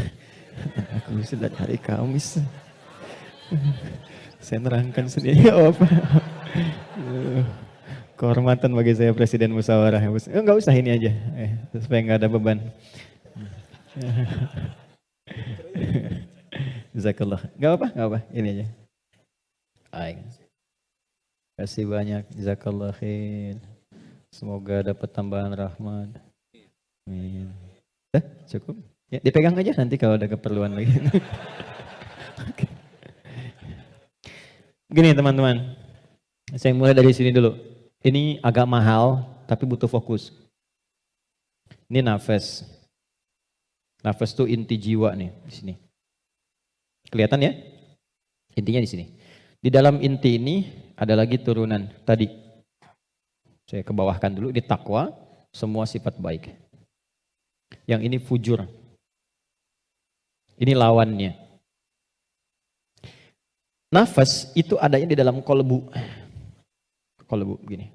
Aku sudah hari Kamis. Saya nerangkan sendiri, ya apa. Kehormatan bagi saya Presiden Musyawarah. Enggak usah ini aja, supaya nggak ada beban. Jazakallah. Gak apa, ini aja. Baik. Kasih banyak, jazakallah khair. Semoga dapat tambahan rahmat. Amin. Cukup? Ya, dipegang aja nanti kalau ada keperluan lagi. Gini teman-teman, saya mulai dari sini dulu. Ini agak mahal, tapi butuh fokus. Ini nafas. Nafas itu inti jiwa nih di sini. Kelihatan ya? Intinya di sini. Di dalam inti ini ada lagi turunan tadi. Saya kebawahkan dulu, ini takwa, semua sifat baik. Yang ini fujur. Ini lawannya. Nafas itu adanya di dalam kolbu. Kolbu begini.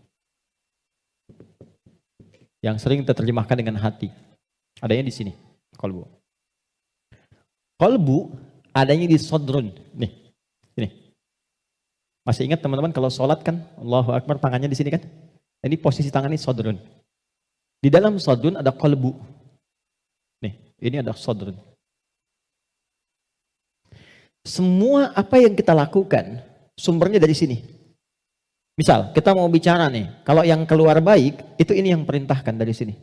Yang sering terjemahkan dengan hati. Adanya di sini, kolbu. Kolbu adanya di sodrun. Nih, ini. Masih ingat teman-teman kalau sholat kan, Allahu Akbar tangannya di sini kan? Ini posisi tangan ini sodrun. Di dalam sodrun ada kolbu. Nih, ini ada sodrun. Semua apa yang kita lakukan, sumbernya dari sini. Misal, kita mau bicara nih, kalau yang keluar baik, itu ini yang perintahkan dari sini.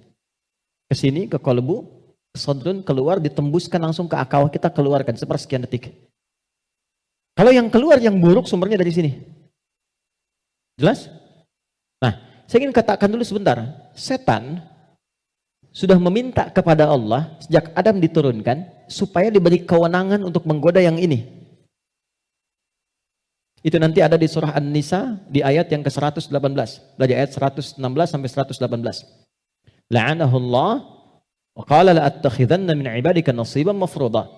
Ke sini, ke kolbu, sodrun keluar, ditembuskan langsung ke akal kita, keluarkan sepersekian detik. Kalau yang keluar yang buruk, sumbernya dari sini. Jelas? Nah, saya ingin katakan dulu sebentar, setan sudah meminta kepada Allah sejak Adam diturunkan supaya diberi kewenangan untuk menggoda yang ini. Itu nanti ada di surah An-Nisa di ayat yang ke-118. Dari ayat 116 sampai 118. La'anahullah wa qala la'attakhidanna min ibadika nasiban mafruḍa.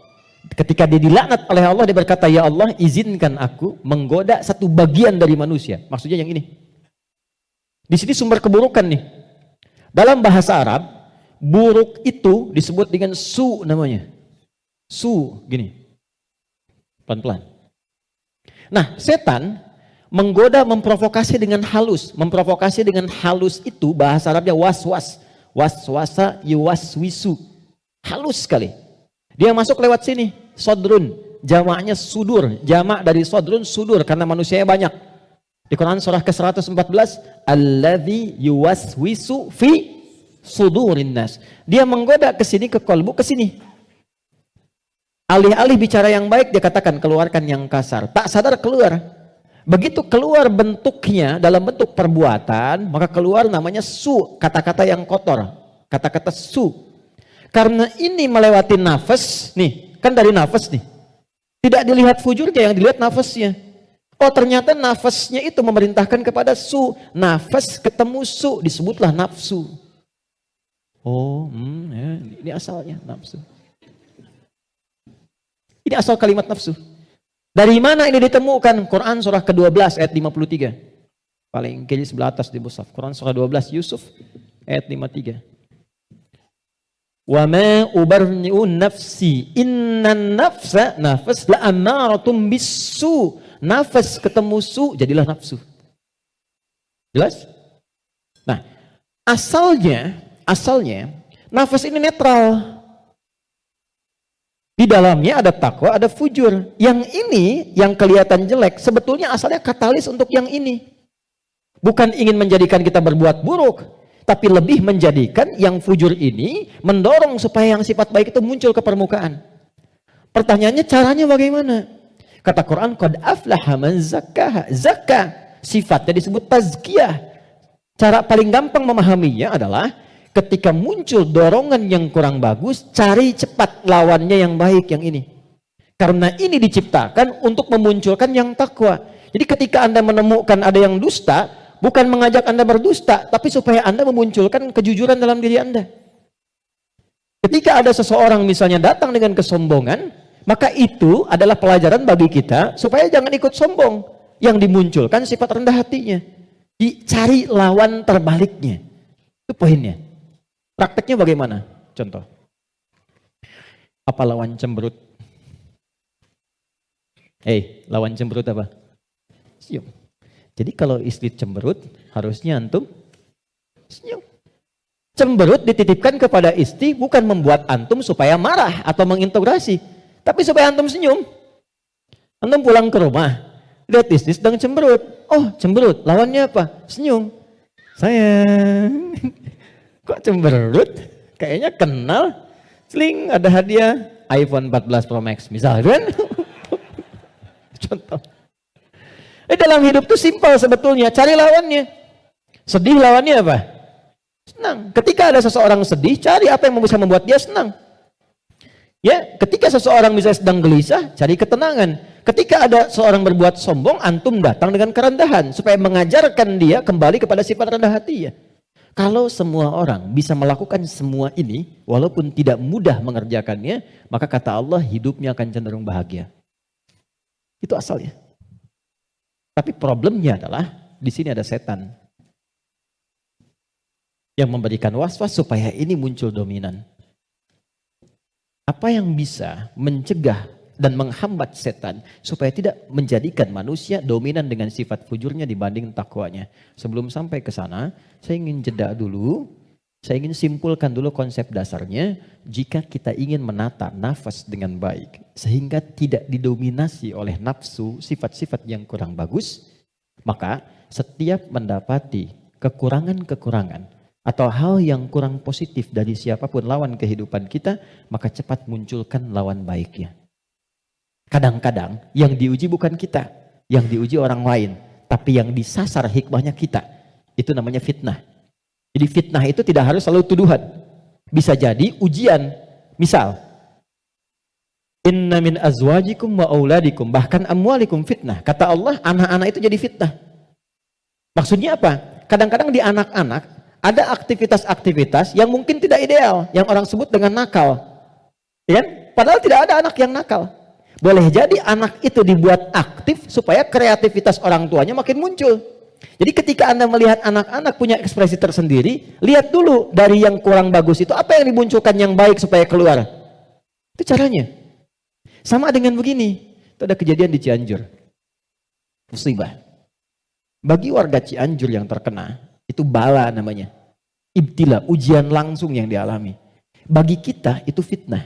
Ketika dia dilaknat oleh Allah, dia berkata, ya Allah izinkan aku menggoda satu bagian dari manusia. Maksudnya yang ini. Di sini sumber keburukan nih. Dalam bahasa Arab, buruk itu disebut dengan su namanya. Su, gini. Pelan-pelan. Nah, setan menggoda, memprovokasi dengan halus. Memprovokasi dengan halus itu bahasa Arabnya was-was. Was-wasa yuwaswisu. Halus sekali. Dia masuk lewat sini. Sodrun. Jamaknya sudur. Jamak dari sodrun sudur karena manusianya banyak. Di Quran surah ke-114, alladzi yuwaswisu fi sudurin nas. Dia menggoda ke sini, ke kolbu, ke sini. Alih-alih bicara yang baik, dia katakan keluarkan yang kasar. Tak sadar keluar. Begitu keluar bentuknya dalam bentuk perbuatan, maka keluar namanya su, kata-kata yang kotor. Kata-kata su. Karena ini melewati nafas, nih, kan dari nafas nih. Tidak dilihat fujurnya, yang dilihat nafasnya. Oh, ternyata nafasnya itu memerintahkan kepada su. Nafas ketemu su, disebutlah nafsu. Oh, ya, ini asalnya nafsu. Ini asal kalimat nafsu. Dari mana ini ditemukan? Quran surah ke-12 ayat 53. Paling kiri sebelah atas di mushaf. Quran surah 12 Yusuf ayat 53. Wa ma ubarni'u nafsi innan nafsa nafas la amaratum bisu. Nafas ketemu su jadilah nafsu. Jelas? Nah, asalnya nafas ini netral. Di dalamnya ada takwa, ada fujur. Yang ini yang kelihatan jelek sebetulnya asalnya katalis untuk yang ini. Bukan ingin menjadikan kita berbuat buruk, tapi lebih menjadikan yang fujur ini mendorong supaya yang sifat baik itu muncul ke permukaan. Pertanyaannya caranya bagaimana? Kata Quran, qad aflaha man zakkaha. Zakka sifatnya disebut tazkiyah. Cara paling gampang memahaminya adalah ketika muncul dorongan yang kurang bagus, cari cepat lawannya yang baik, yang ini. Karena ini diciptakan untuk memunculkan yang takwa. Jadi ketika Anda menemukan ada yang dusta, bukan mengajak Anda berdusta, tapi supaya Anda memunculkan kejujuran dalam diri Anda. Ketika ada seseorang misalnya datang dengan kesombongan, maka itu adalah pelajaran bagi kita supaya jangan ikut sombong. Yang dimunculkan sifat rendah hatinya. Dicari lawan terbaliknya. Itu poinnya. Prakteknya bagaimana? Contoh. Apa lawan cemberut? Lawan cemberut apa? Senyum. Jadi kalau istri cemberut, harusnya antum senyum. Cemberut dititipkan kepada istri bukan membuat antum supaya marah atau mengintegrasi, tapi supaya antum senyum. Antum pulang ke rumah, lihat istri sedang cemberut. Oh, cemberut, lawannya apa? Senyum. Sayang, kok cemberut? Kayaknya kenal. Sling, ada hadiah iPhone 14 Pro Max misalnya. Contoh. Dalam hidup tuh simpel sebetulnya, cari lawannya. Sedih lawannya apa? Senang. Ketika ada seseorang sedih, cari apa yang bisa membuat dia senang. Ya, ketika seseorang misalnya sedang gelisah, cari ketenangan. Ketika ada seorang berbuat sombong, antum datang dengan kerendahan supaya mengajarkan dia kembali kepada sifat rendah hati ya. Kalau semua orang bisa melakukan semua ini, walaupun tidak mudah mengerjakannya, maka kata Allah hidupnya akan cenderung bahagia. Itu asalnya. Tapi problemnya adalah di sini ada setan yang memberikan was-was supaya ini muncul dominan. Apa yang bisa mencegah dan menghambat setan supaya tidak menjadikan manusia dominan dengan sifat fujurnya dibanding takwanya? Sebelum sampai ke sana, saya ingin jeda dulu. Saya ingin simpulkan dulu konsep dasarnya. Jika kita ingin menata nafas dengan baik sehingga tidak didominasi oleh nafsu sifat-sifat yang kurang bagus, maka setiap mendapati kekurangan-kekurangan atau hal yang kurang positif dari siapapun lawan kehidupan kita, maka cepat munculkan lawan baiknya. Kadang-kadang yang diuji bukan kita, yang diuji orang lain, tapi yang disasar hikmahnya kita. Itu namanya fitnah. Jadi fitnah itu tidak harus selalu tuduhan. Bisa jadi ujian. Misal, inna min azwajikum wa auladikum, bahkan amwalikum fitnah. Kata Allah, anak-anak itu jadi fitnah. Maksudnya apa? Kadang-kadang di anak-anak ada aktivitas-aktivitas yang mungkin tidak ideal, yang orang sebut dengan nakal. Ya? Padahal tidak ada anak yang nakal. Boleh jadi anak itu dibuat aktif supaya kreativitas orang tuanya makin muncul. Jadi ketika Anda melihat anak-anak punya ekspresi tersendiri, lihat dulu dari yang kurang bagus itu apa yang dimunculkan yang baik supaya keluar. Itu caranya. Sama dengan begini, itu ada kejadian di Cianjur. Musibah. Bagi warga Cianjur yang terkena, itu bala namanya. Ibtila, ujian langsung yang dialami. Bagi kita itu fitnah.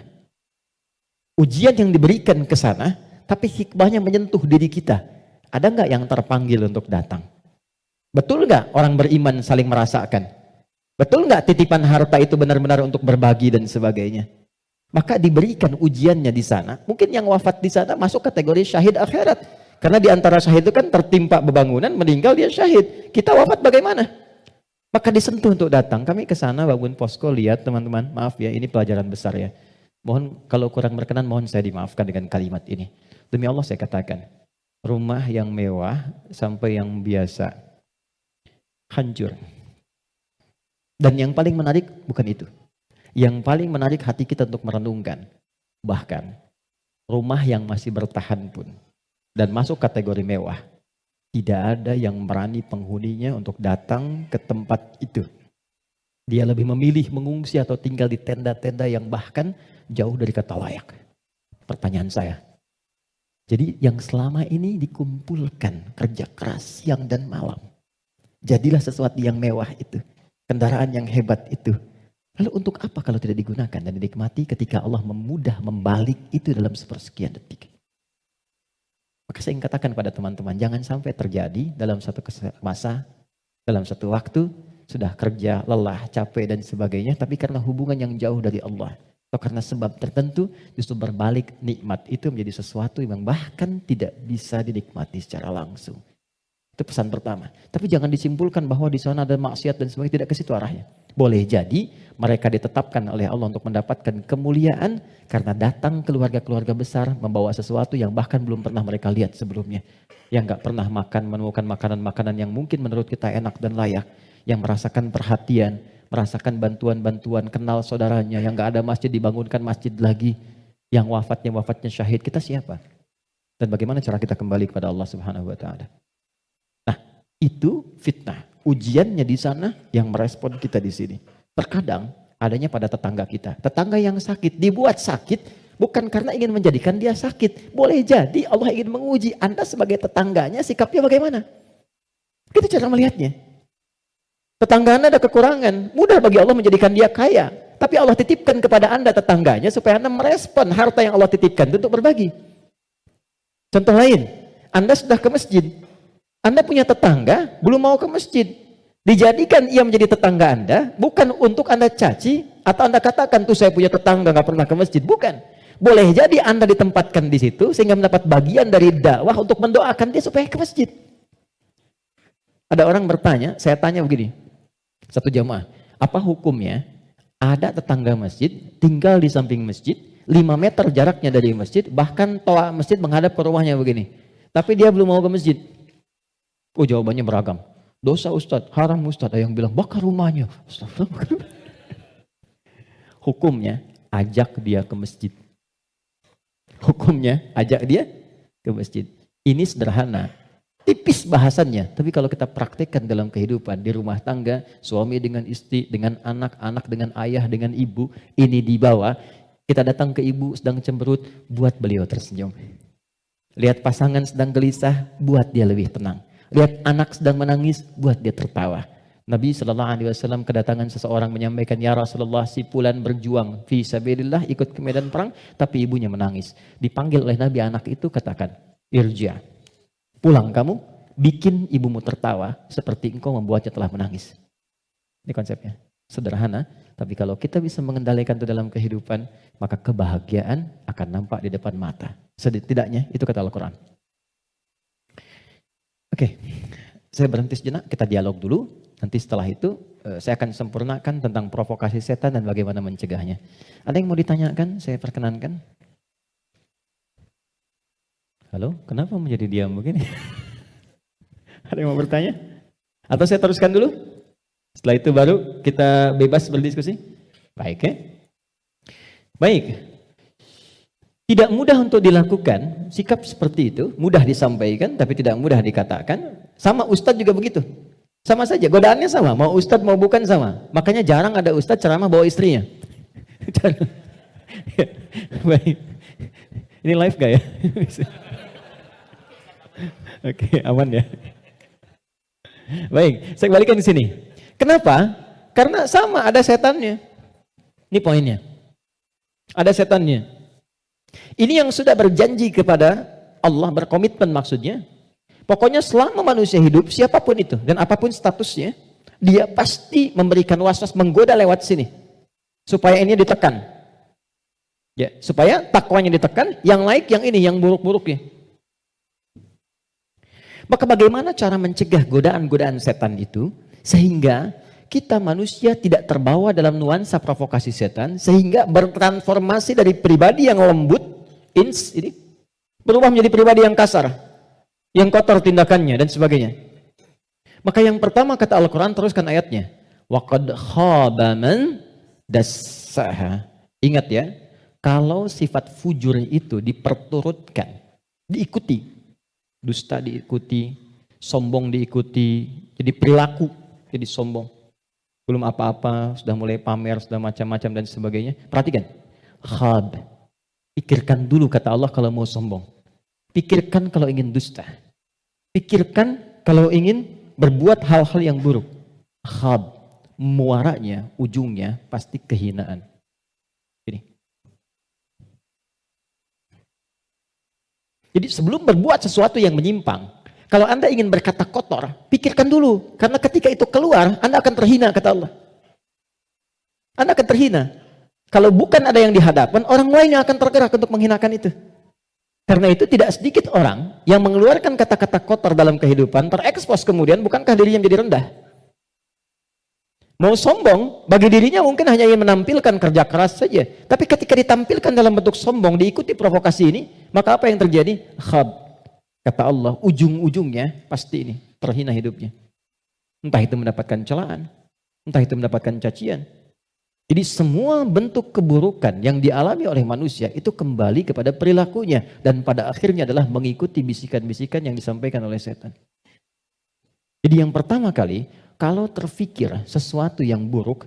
Ujian yang diberikan ke sana, tapi hikmahnya menyentuh diri kita. Ada nggak yang terpanggil untuk datang? Betul nggak orang beriman saling merasakan? Betul nggak titipan harta itu benar-benar untuk berbagi dan sebagainya? Maka diberikan ujiannya di sana. Mungkin yang wafat di sana masuk kategori syahid akhirat. Karena di antara syahid itu kan tertimpa bebangunan, meninggal dia syahid. Kita wafat bagaimana? Maka disentuh untuk datang. Kami ke sana bangun posko, lihat teman-teman, maaf ya, ini pelajaran besar ya. Mohon kalau kurang berkenan, mohon saya dimaafkan dengan kalimat ini. Demi Allah saya katakan, rumah yang mewah sampai yang biasa hancur. Dan yang paling menarik bukan itu. Yang paling menarik hati kita untuk merenungkan. Bahkan rumah yang masih bertahan pun dan masuk kategori mewah, tidak ada yang berani penghuninya untuk datang ke tempat itu. Dia lebih memilih mengungsi atau tinggal di tenda-tenda yang bahkan jauh dari kata layak. Pertanyaan saya, jadi yang selama ini dikumpulkan kerja keras siang dan malam, jadilah sesuatu yang mewah itu, kendaraan yang hebat itu, lalu untuk apa kalau tidak digunakan dan dinikmati ketika Allah memudah membalik itu dalam sepersekian detik? Maka saya ingin katakan pada teman-teman, jangan sampai terjadi dalam satu masa, dalam satu waktu, sudah kerja, lelah, capek dan sebagainya, tapi karena hubungan yang jauh dari Allah, atau karena sebab tertentu, justru berbalik nikmat itu menjadi sesuatu yang bahkan tidak bisa dinikmati secara langsung. Itu pesan pertama. Tapi jangan disimpulkan bahwa di sana ada maksiat dan sebagainya, tidak ke situ arahnya. Boleh jadi mereka ditetapkan oleh Allah untuk mendapatkan kemuliaan karena datang keluarga-keluarga besar membawa sesuatu yang bahkan belum pernah mereka lihat sebelumnya. Yang gak pernah makan, menemukan makanan-makanan yang mungkin menurut kita enak dan layak. Yang merasakan perhatian, merasakan bantuan-bantuan, kenal saudaranya. Yang gak ada masjid, dibangunkan masjid lagi. Yang wafatnya syahid. Kita siapa? Dan bagaimana cara kita kembali kepada Allah Subhanahu wa Ta'ala? Nah, itu fitnah. Ujiannya di sana yang merespon kita di sini. Terkadang adanya pada tetangga kita. Tetangga yang sakit dibuat sakit bukan karena ingin menjadikan dia sakit. Boleh jadi Allah ingin menguji Anda sebagai tetangganya, sikapnya bagaimana? Kita cara melihatnya. Tetangga Anda ada kekurangan, mudah bagi Allah menjadikan dia kaya. Tapi Allah titipkan kepada Anda tetangganya supaya Anda merespon harta yang Allah titipkan untuk berbagi. Contoh lain, Anda sudah ke masjid. Anda punya tetangga, belum mau ke masjid. Dijadikan ia menjadi tetangga Anda, bukan untuk Anda caci, atau Anda katakan, tuh saya punya tetangga gak pernah ke masjid. Bukan. Boleh jadi Anda ditempatkan di situ, sehingga mendapat bagian dari dakwah untuk mendoakan dia supaya ke masjid. Ada orang bertanya, saya tanya begini, satu jamaah, apa hukumnya ada tetangga masjid, tinggal di samping masjid, 5 meter jaraknya dari masjid, bahkan toa masjid menghadap ke rumahnya begini. Tapi dia belum mau ke masjid. Oh, jawabannya beragam. Dosa Ustadz, haram Ustadz. Ada yang bilang bakar rumahnya. Hukumnya ajak dia ke masjid. Hukumnya ajak dia ke masjid. Ini sederhana. Tipis bahasannya, tapi kalau kita praktekkan dalam kehidupan di rumah tangga, suami dengan istri, dengan anak, anak dengan ayah, dengan ibu, ini dibawa, kita datang ke ibu sedang cemberut, buat beliau tersenyum. Lihat pasangan sedang gelisah, buat dia lebih tenang. Lihat anak sedang menangis, buat dia tertawa. Nabi SAW kedatangan seseorang menyampaikan, ya Rasulullah, si fulan berjuang fi sabilillah, ikut ke medan perang, tapi ibunya menangis. Dipanggil oleh Nabi anak itu, katakan, irja. Pulang kamu, bikin ibumu tertawa seperti engkau membuatnya telah menangis. Ini konsepnya. Sederhana, tapi kalau kita bisa mengendalikan itu dalam kehidupan, maka kebahagiaan akan nampak di depan mata. Setidaknya itu kata Al-Quran. Oke, saya berhenti sejenak, kita dialog dulu. Nanti setelah itu saya akan sempurnakan tentang provokasi setan dan bagaimana mencegahnya. Ada yang mau ditanyakan? Saya perkenankan. Halo, kenapa menjadi diam begini? Ada yang mau bertanya? Atau saya teruskan dulu? Setelah itu baru kita bebas berdiskusi? Baik ya? Baik. Tidak mudah untuk dilakukan, sikap seperti itu, mudah disampaikan tapi tidak mudah dikatakan. Sama Ustadz juga begitu. Sama saja, godaannya sama, mau Ustadz mau bukan sama. Makanya jarang ada Ustadz ceramah bawa istrinya. Baik. Ini live gak ya? Oke, aman ya. Baik, saya kembalikan di sini. Kenapa? Karena sama, ada setannya. Ini poinnya. Ada setannya. Ini yang sudah berjanji kepada Allah, berkomitmen maksudnya. Pokoknya selama manusia hidup, siapapun itu, dan apapun statusnya, dia pasti memberikan waswas, menggoda lewat sini. Supaya ini ditekan. Ya, supaya takwanya ditekan, yang naik yang ini, yang buruk-buruknya. Maka bagaimana cara mencegah godaan-godaan setan itu sehingga kita manusia tidak terbawa dalam nuansa provokasi setan sehingga bertransformasi dari pribadi yang lembut ini berubah menjadi pribadi yang kasar, yang kotor tindakannya dan sebagainya. Maka yang pertama kata Al-Quran, teruskan ayatnya, waqad khaba man dassaha. Ingat ya, kalau sifat fujur itu diperturutkan, diikuti, dusta diikuti, sombong diikuti, jadi perilaku, jadi sombong. Belum apa-apa, sudah mulai pamer, sudah macam-macam dan sebagainya. Perhatikan, khab. Pikirkan dulu kata Allah kalau mau sombong. Pikirkan kalau ingin dusta. Pikirkan kalau ingin berbuat hal-hal yang buruk. Khab. Muaranya, ujungnya pasti kehinaan. Ini. Jadi sebelum berbuat sesuatu yang menyimpang, kalau Anda ingin berkata kotor, pikirkan dulu. Karena ketika itu keluar, Anda akan terhina, kata Allah. Anda akan terhina. Kalau bukan ada yang di hadapan, orang lain yang akan tergerak untuk menghinakan itu. Karena itu tidak sedikit orang yang mengeluarkan kata-kata kotor dalam kehidupan, terekspos kemudian, bukankah dirinya menjadi rendah? Mau sombong, bagi dirinya mungkin hanya ingin menampilkan kerja keras saja. Tapi ketika ditampilkan dalam bentuk sombong, diikuti provokasi ini, maka apa yang terjadi? Khab. Kata Allah, ujung-ujungnya pasti ini, terhina hidupnya. Entah itu mendapatkan celaan, entah itu mendapatkan cacian. Jadi semua bentuk keburukan yang dialami oleh manusia itu kembali kepada perilakunya. Dan pada akhirnya adalah mengikuti bisikan-bisikan yang disampaikan oleh setan. Jadi yang pertama kali, kalau terfikir sesuatu yang buruk,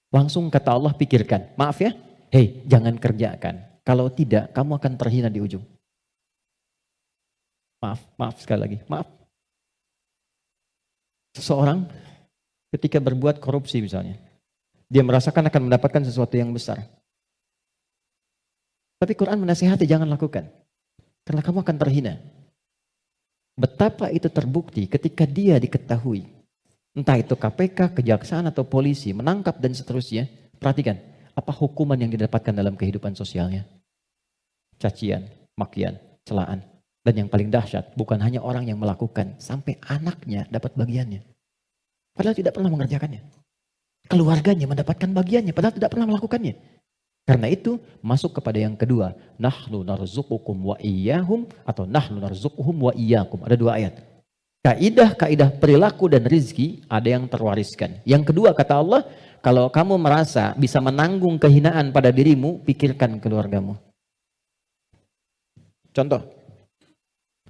langsung kata Allah pikirkan. Maaf ya, hei jangan kerjakan. Kalau tidak, kamu akan terhina di ujung. Maaf sekali lagi, maaf. Seseorang ketika berbuat korupsi misalnya, dia merasakan akan mendapatkan sesuatu yang besar. Tapi Quran menasihati jangan lakukan. Karena kamu akan terhina. Betapa itu terbukti ketika dia diketahui. Entah itu KPK, kejaksaan atau polisi menangkap dan seterusnya. Perhatikan, apa hukuman yang didapatkan dalam kehidupan sosialnya? Cacian, makian, celaan. Dan yang paling dahsyat, bukan hanya orang yang melakukan, sampai anaknya dapat bagiannya. Padahal tidak pernah mengerjakannya. Keluarganya mendapatkan bagiannya, padahal tidak pernah melakukannya. Karena itu, masuk kepada yang kedua. Nahnu narzuqukum wa iyyahum, atau nahnu narzuquhum wa iyyakum. Ada dua ayat. Kaidah perilaku dan rizki ada yang terwariskan. Yang kedua kata Allah, kalau kamu merasa bisa menanggung kehinaan pada dirimu, pikirkan keluargamu. Contoh,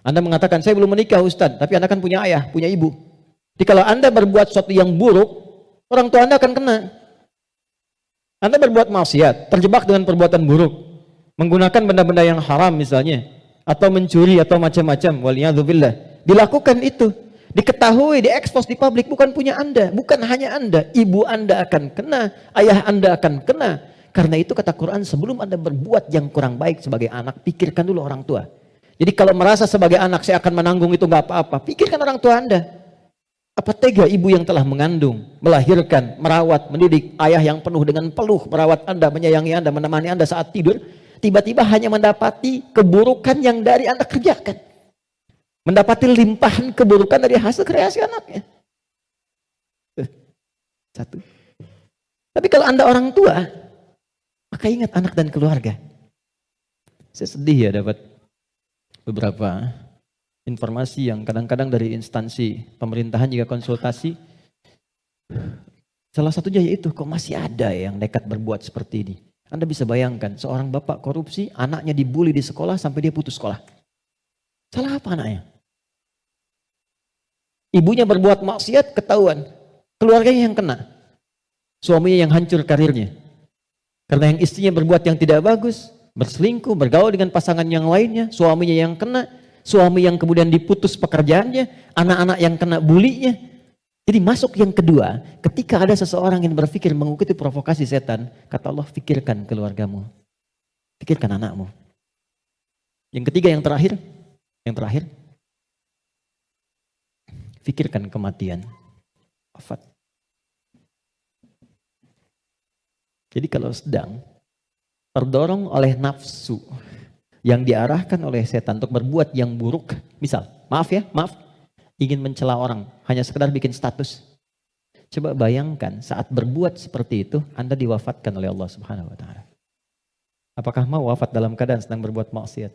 Anda mengatakan, saya belum menikah Ustadz, tapi Anda kan punya ayah, punya ibu. Jadi kalau Anda berbuat sesuatu yang buruk, orang tua Anda akan kena. Anda berbuat maksiat, terjebak dengan perbuatan buruk, menggunakan benda-benda yang haram misalnya, atau mencuri atau macam-macam, waliyadzubillah. Dilakukan itu, diketahui, diekspos di publik, bukan punya Anda, bukan hanya Anda, ibu Anda akan kena, ayah Anda akan kena. Karena itu kata Quran, sebelum Anda berbuat yang kurang baik sebagai anak, pikirkan dulu orang tua. Jadi kalau merasa sebagai anak saya akan menanggung itu nggak apa-apa, pikirkan orang tua Anda. Apa tega ibu yang telah mengandung, melahirkan, merawat, mendidik, ayah yang penuh dengan peluh, merawat Anda, menyayangi Anda, menemani Anda saat tidur, tiba-tiba hanya mendapati keburukan yang dari Anda kerjakan. Mendapati limpahan keburukan dari hasil kreasi anaknya. Satu. Tapi kalau Anda orang tua, maka ingat anak dan keluarga. Saya sedih ya dapat beberapa informasi yang kadang-kadang dari instansi pemerintahan juga konsultasi. Salah satunya yaitu kok masih ada yang nekat berbuat seperti ini. Anda bisa bayangkan seorang bapak korupsi, anaknya dibully di sekolah sampai dia putus sekolah. Salah apa anaknya? Ibunya berbuat maksiat, ketahuan. Keluarganya yang kena. Suaminya yang hancur karirnya. Karena yang istrinya berbuat yang tidak bagus, berselingkuh, bergaul dengan pasangan yang lainnya, suaminya yang kena, suami yang kemudian diputus pekerjaannya, anak-anak yang kena bulinya. Jadi masuk yang kedua, ketika ada seseorang yang berpikir mengikuti provokasi setan, kata Allah, pikirkan keluargamu. Pikirkan anakmu. Yang ketiga, yang terakhir, pikirkan kematian. Wafat. Jadi kalau sedang terdorong oleh nafsu yang diarahkan oleh setan untuk berbuat yang buruk, misal, maaf, ingin mencela orang, hanya sekedar bikin status. Coba bayangkan saat berbuat seperti itu, Anda diwafatkan oleh Allah Subhanahu wa Ta'ala. Apakah mau wafat dalam keadaan sedang berbuat maksiat?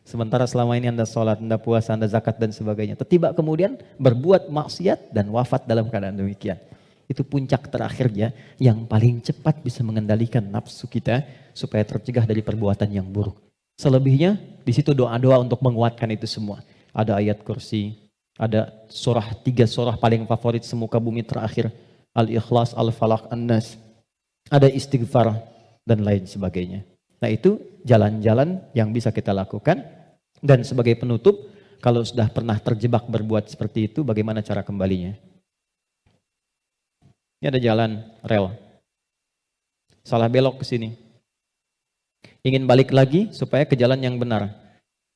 Sementara selama ini Anda sholat, Anda puasa, Anda zakat dan sebagainya. Tiba kemudian berbuat maksiat dan wafat dalam keadaan demikian. Itu puncak terakhirnya yang paling cepat bisa mengendalikan nafsu kita supaya tercegah dari perbuatan yang buruk. Selebihnya di situ doa-doa untuk menguatkan itu semua. Ada ayat kursi, ada surah, 3 surah paling favorit semuka bumi terakhir. Al-Ikhlas, Al-Falaq, An-Nas. Ada istighfar dan lain sebagainya. Nah itu jalan-jalan yang bisa kita lakukan. Dan sebagai penutup, kalau sudah pernah terjebak berbuat seperti itu, bagaimana cara kembalinya? Ini ada jalan rel. Salah belok ke sini. Ingin balik lagi supaya ke jalan yang benar.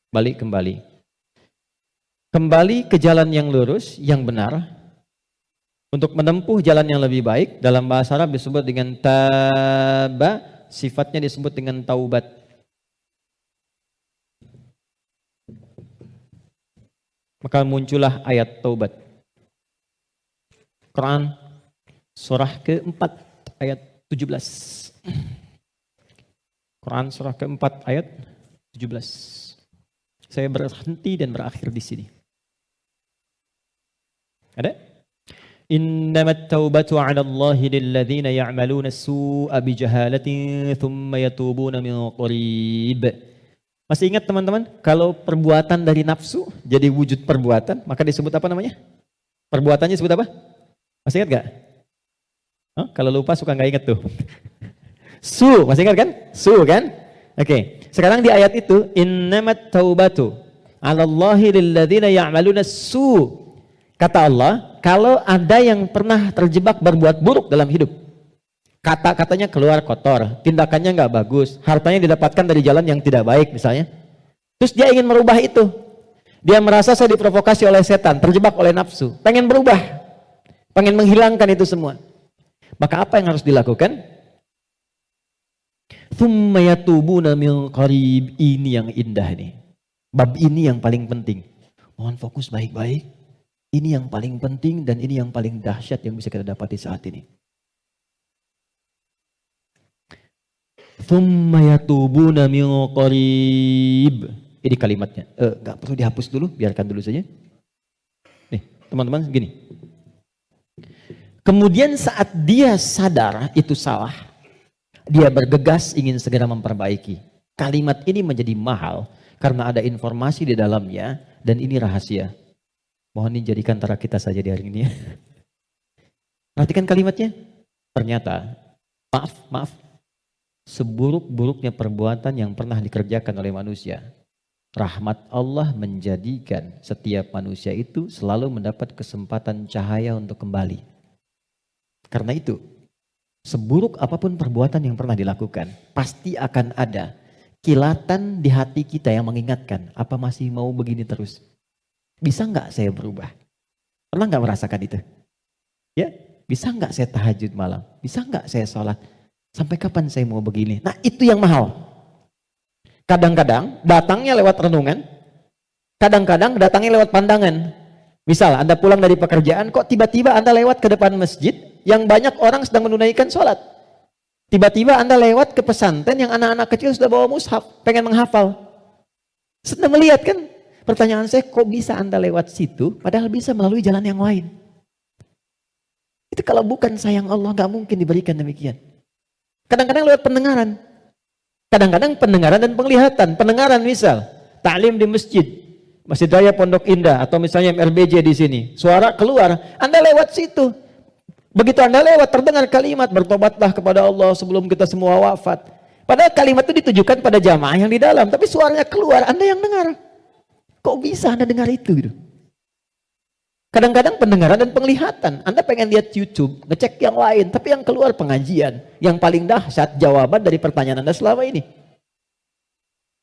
Balik kembali. Kembali ke jalan yang lurus, yang benar. Untuk menempuh jalan yang lebih baik, dalam bahasa Arab disebut dengan taba, sifatnya disebut dengan taubat. Maka muncullah ayat taubat. Quran surah ke-4 ayat 17. Quran surah ke-4 ayat 17. Saya berhenti dan berakhir di sini. Ada? Innamat taubatu 'ala Allahi lilladzina ya'maluna as-su'a bijahalatin thumma yatubuna min qarib. Masih ingat teman-teman? Kalau perbuatan dari nafsu jadi wujud perbuatan, maka disebut apa namanya? Perbuatannya disebut apa? Masih ingat gak? Kalau lupa suka nggak ingat tuh. Masih ingat kan? Kan? Oke. Sekarang di ayat itu, innamat taubatu 'ala Allahi lilladzina ya'maluna as-su'. Kata Allah, kalau ada yang pernah terjebak berbuat buruk dalam hidup, kata-katanya keluar kotor, tindakannya nggak bagus, hartanya didapatkan dari jalan yang tidak baik misalnya, terus dia ingin merubah itu, dia merasa saya diprovokasi oleh setan, terjebak oleh nafsu, pengen berubah, pengen menghilangkan itu semua, maka apa yang harus dilakukan? Tsumma yatubuna min qarib. Ini yang indah nih. Bab ini yang paling penting. Mohon fokus baik-baik. Ini yang paling penting dan ini yang paling dahsyat yang bisa kita dapati saat ini. Tsumma yatubuna min qarib. Ini kalimatnya. Gak perlu dihapus dulu, biarkan dulu saja. Nih, teman-teman gini. Kemudian saat dia sadar itu salah, dia bergegas ingin segera memperbaiki. Kalimat ini menjadi mahal karena ada informasi di dalamnya dan ini rahasia. Mohon dijadikan antara kita saja di hari ini ya. Perhatikan kalimatnya. Ternyata, maaf, seburuk-buruknya perbuatan yang pernah dikerjakan oleh manusia, rahmat Allah menjadikan setiap manusia itu selalu mendapat kesempatan cahaya untuk kembali. Karena itu, seburuk apapun perbuatan yang pernah dilakukan, pasti akan ada kilatan di hati kita yang mengingatkan, apa masih mau begini terus? Bisa nggak saya berubah? Pernah nggak merasakan itu? Ya, bisa nggak saya tahajud malam? Bisa nggak saya sholat? Sampai kapan saya mau begini? Nah itu yang mahal. Kadang-kadang datangnya lewat renungan, kadang-kadang datangnya lewat pandangan. Misal Anda pulang dari pekerjaan, kok tiba-tiba Anda lewat ke depan masjid yang banyak orang sedang menunaikan sholat. Tiba-tiba Anda lewat ke pesantren yang anak-anak kecil sudah bawa mushaf, pengen menghafal. Sedang melihat kan? Pertanyaan saya, kok bisa Anda lewat situ, padahal bisa melalui jalan yang lain? Itu kalau bukan sayang Allah, gak mungkin diberikan demikian. Kadang-kadang lewat pendengaran. Kadang-kadang pendengaran dan penglihatan. Pendengaran misal, ta'lim di masjid, Masjid Raya Pondok Indah, atau misalnya MRBJ di sini. Suara keluar, Anda lewat situ. Begitu Anda lewat, terdengar kalimat, bertobatlah kepada Allah sebelum kita semua wafat. Padahal kalimat itu ditujukan pada jamaah yang di dalam, tapi suaranya keluar, Anda yang dengar. Kok bisa Anda dengar itu gitu? Kadang-kadang pendengaran dan penglihatan. Anda pengen lihat YouTube, ngecek yang lain, tapi yang keluar pengajian. Yang paling dahsyat jawaban dari pertanyaan Anda selama ini.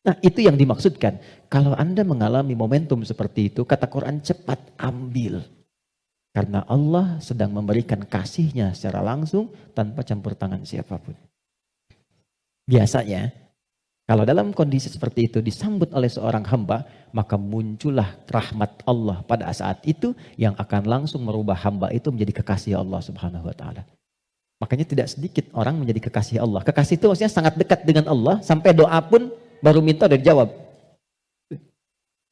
Nah itu yang dimaksudkan. Kalau Anda mengalami momentum seperti itu, kata Quran cepat ambil. Karena Allah sedang memberikan kasihnya secara langsung tanpa campur tangan siapapun. Biasanya, kalau dalam kondisi seperti itu disambut oleh seorang hamba, maka muncullah rahmat Allah pada saat itu yang akan langsung merubah hamba itu menjadi kekasih Allah Subhanahu wa taala. Makanya tidak sedikit orang menjadi kekasih Allah. Kekasih itu maksudnya sangat dekat dengan Allah sampai doa pun baru minta udah dijawab.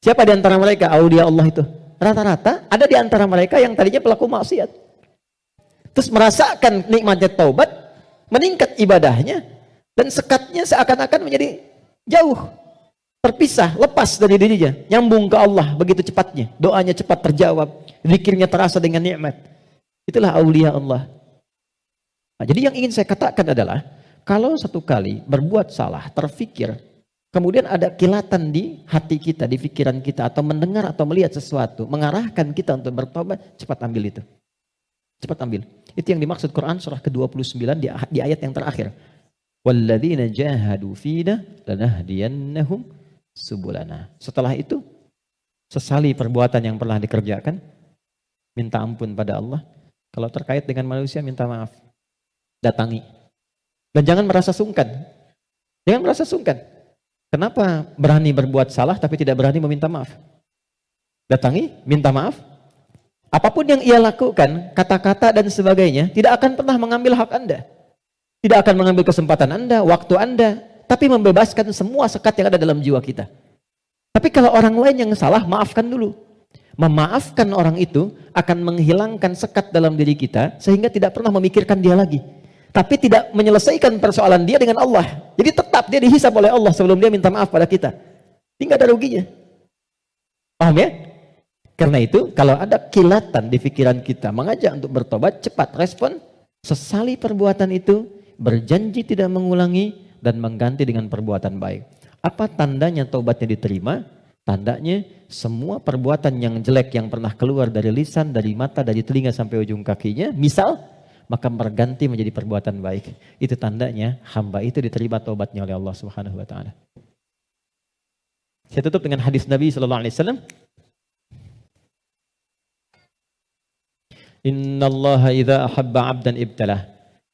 Siapa di antara mereka aulia Allah itu? Rata-rata ada di antara mereka yang tadinya pelaku maksiat. Terus merasakan nikmatnya taubat, meningkat ibadahnya, dan sekatnya seakan-akan menjadi jauh, terpisah, lepas dari dirinya, nyambung ke Allah begitu cepatnya. Doanya cepat terjawab, zikirnya terasa dengan nikmat. Itulah aulia Allah. Nah, jadi yang ingin saya katakan adalah, kalau satu kali berbuat salah, terfikir, kemudian ada kilatan di hati kita, di pikiran kita, atau mendengar atau melihat sesuatu, mengarahkan kita untuk bertobat, cepat ambil itu. Cepat ambil. Itu yang dimaksud Quran surah ke-29 di ayat yang terakhir. Walladzina jahadu fina lanahdiyannahum subulana. Setelah itu, sesali perbuatan yang pernah dikerjakan, minta ampun pada Allah. Kalau terkait dengan manusia, minta maaf. Datangi. Dan jangan merasa sungkan. Jangan merasa sungkan. Kenapa berani berbuat salah tapi tidak berani meminta maaf? Datangi, minta maaf. Apapun yang ia lakukan, kata-kata dan sebagainya, tidak akan pernah mengambil hak Anda. Tidak akan mengambil kesempatan Anda, waktu Anda, tapi membebaskan semua sekat yang ada dalam jiwa kita. Tapi kalau orang lain yang salah, maafkan dulu. Memaafkan orang itu akan menghilangkan sekat dalam diri kita, sehingga tidak pernah memikirkan dia lagi. Tapi tidak menyelesaikan persoalan dia dengan Allah. Jadi tetap dia dihisab oleh Allah sebelum dia minta maaf pada kita. Tidak ada ruginya. Paham ya? Karena itu, kalau ada kilatan di pikiran kita, mengajak untuk bertobat, cepat respon, sesali perbuatan itu, berjanji tidak mengulangi, dan mengganti dengan perbuatan baik. Apa tandanya taubatnya diterima? Tandanya semua perbuatan yang jelek yang pernah keluar dari lisan, dari mata, dari telinga sampai ujung kakinya, misal, maka berganti menjadi perbuatan baik. Itu tandanya hamba itu diterima taubatnya oleh Allah Subhanahu wa taala. Saya tutup dengan hadis Nabi sallallahu alaihi wasallam. Innallaha idza ahabba 'abdan ibtalah.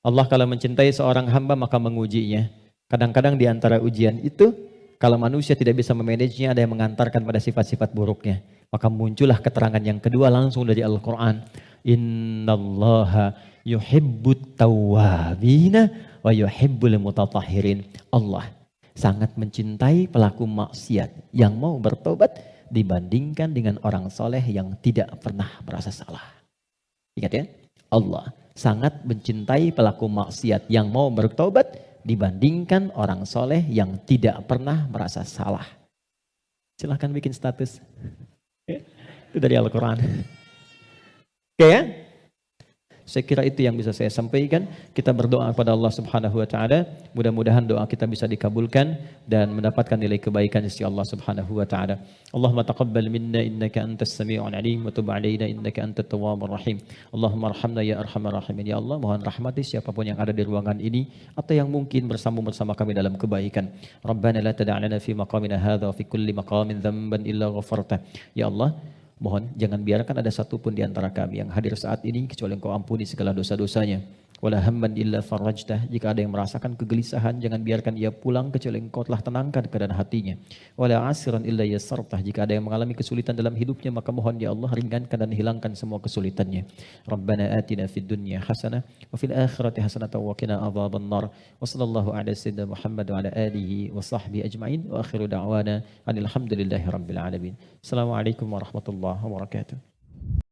Allah kalau mencintai seorang hamba maka mengujinya. Kadang-kadang di antara ujian itu Kalau manusia tidak bisa memanagenya, ada yang mengantarkan pada sifat-sifat buruknya. Maka muncullah keterangan yang kedua langsung dari Al-Quran. Innallaha yuhibbut tawwabina wa yuhibbul mutatahhirin. Allah sangat mencintai pelaku maksiat yang mau bertobat dibandingkan dengan orang soleh yang tidak pernah merasa salah. Ingat ya, Allah sangat mencintai pelaku maksiat yang mau bertobat dibandingkan orang soleh yang tidak pernah merasa salah. Silahkan bikin status. Itu dari Al-Quran. Oke ya? Saya kira itu yang bisa saya sampaikan. Kita berdoa kepada Allah Subhanahu wa taala, mudah-mudahan doa kita bisa dikabulkan dan mendapatkan nilai kebaikan di sisi Allah Subhanahu wa taala. Allahumma taqabbal minna innaka antas sami'ul alim wa tub 'alaina innaka antat tawwabur rahim. Allahumma arhamna ya arhamar rahimin. Ya Allah, mohon rahmati siapapun yang ada di ruangan ini atau yang mungkin bersambung bersama kami dalam kebaikan. Rabbana la tada' lana fi maqamina hadza wa fi kulli maqamin dhanban illa ghafarta. Ya Allah, mohon jangan biarkan ada satupun di antara kami yang hadir saat ini kecuali Engkau ampuni segala dosa-dosanya. Wala hamman illa farajtah. Jika ada yang merasakan kegelisahan, jangan biarkan ia pulang kecuali Engkau telah tenangkan keadaan hatinya. Wala asiran illa yassartah. Jika ada yang mengalami kesulitan dalam hidupnya, maka mohon ya Allah ringankan dan hilangkan semua kesulitannya. Rabbana atina fid dunya hasanah wa fil akhirati hasanah wa qina adzaban nar. Wa sallallahu ala sayyidina Muhammad wa ala alihi wa sahbihi ajma'in wa akhiru da'wana alhamdulillahi rabbil alamin. Assalamualaikum warahmatullahi wabarakatuh.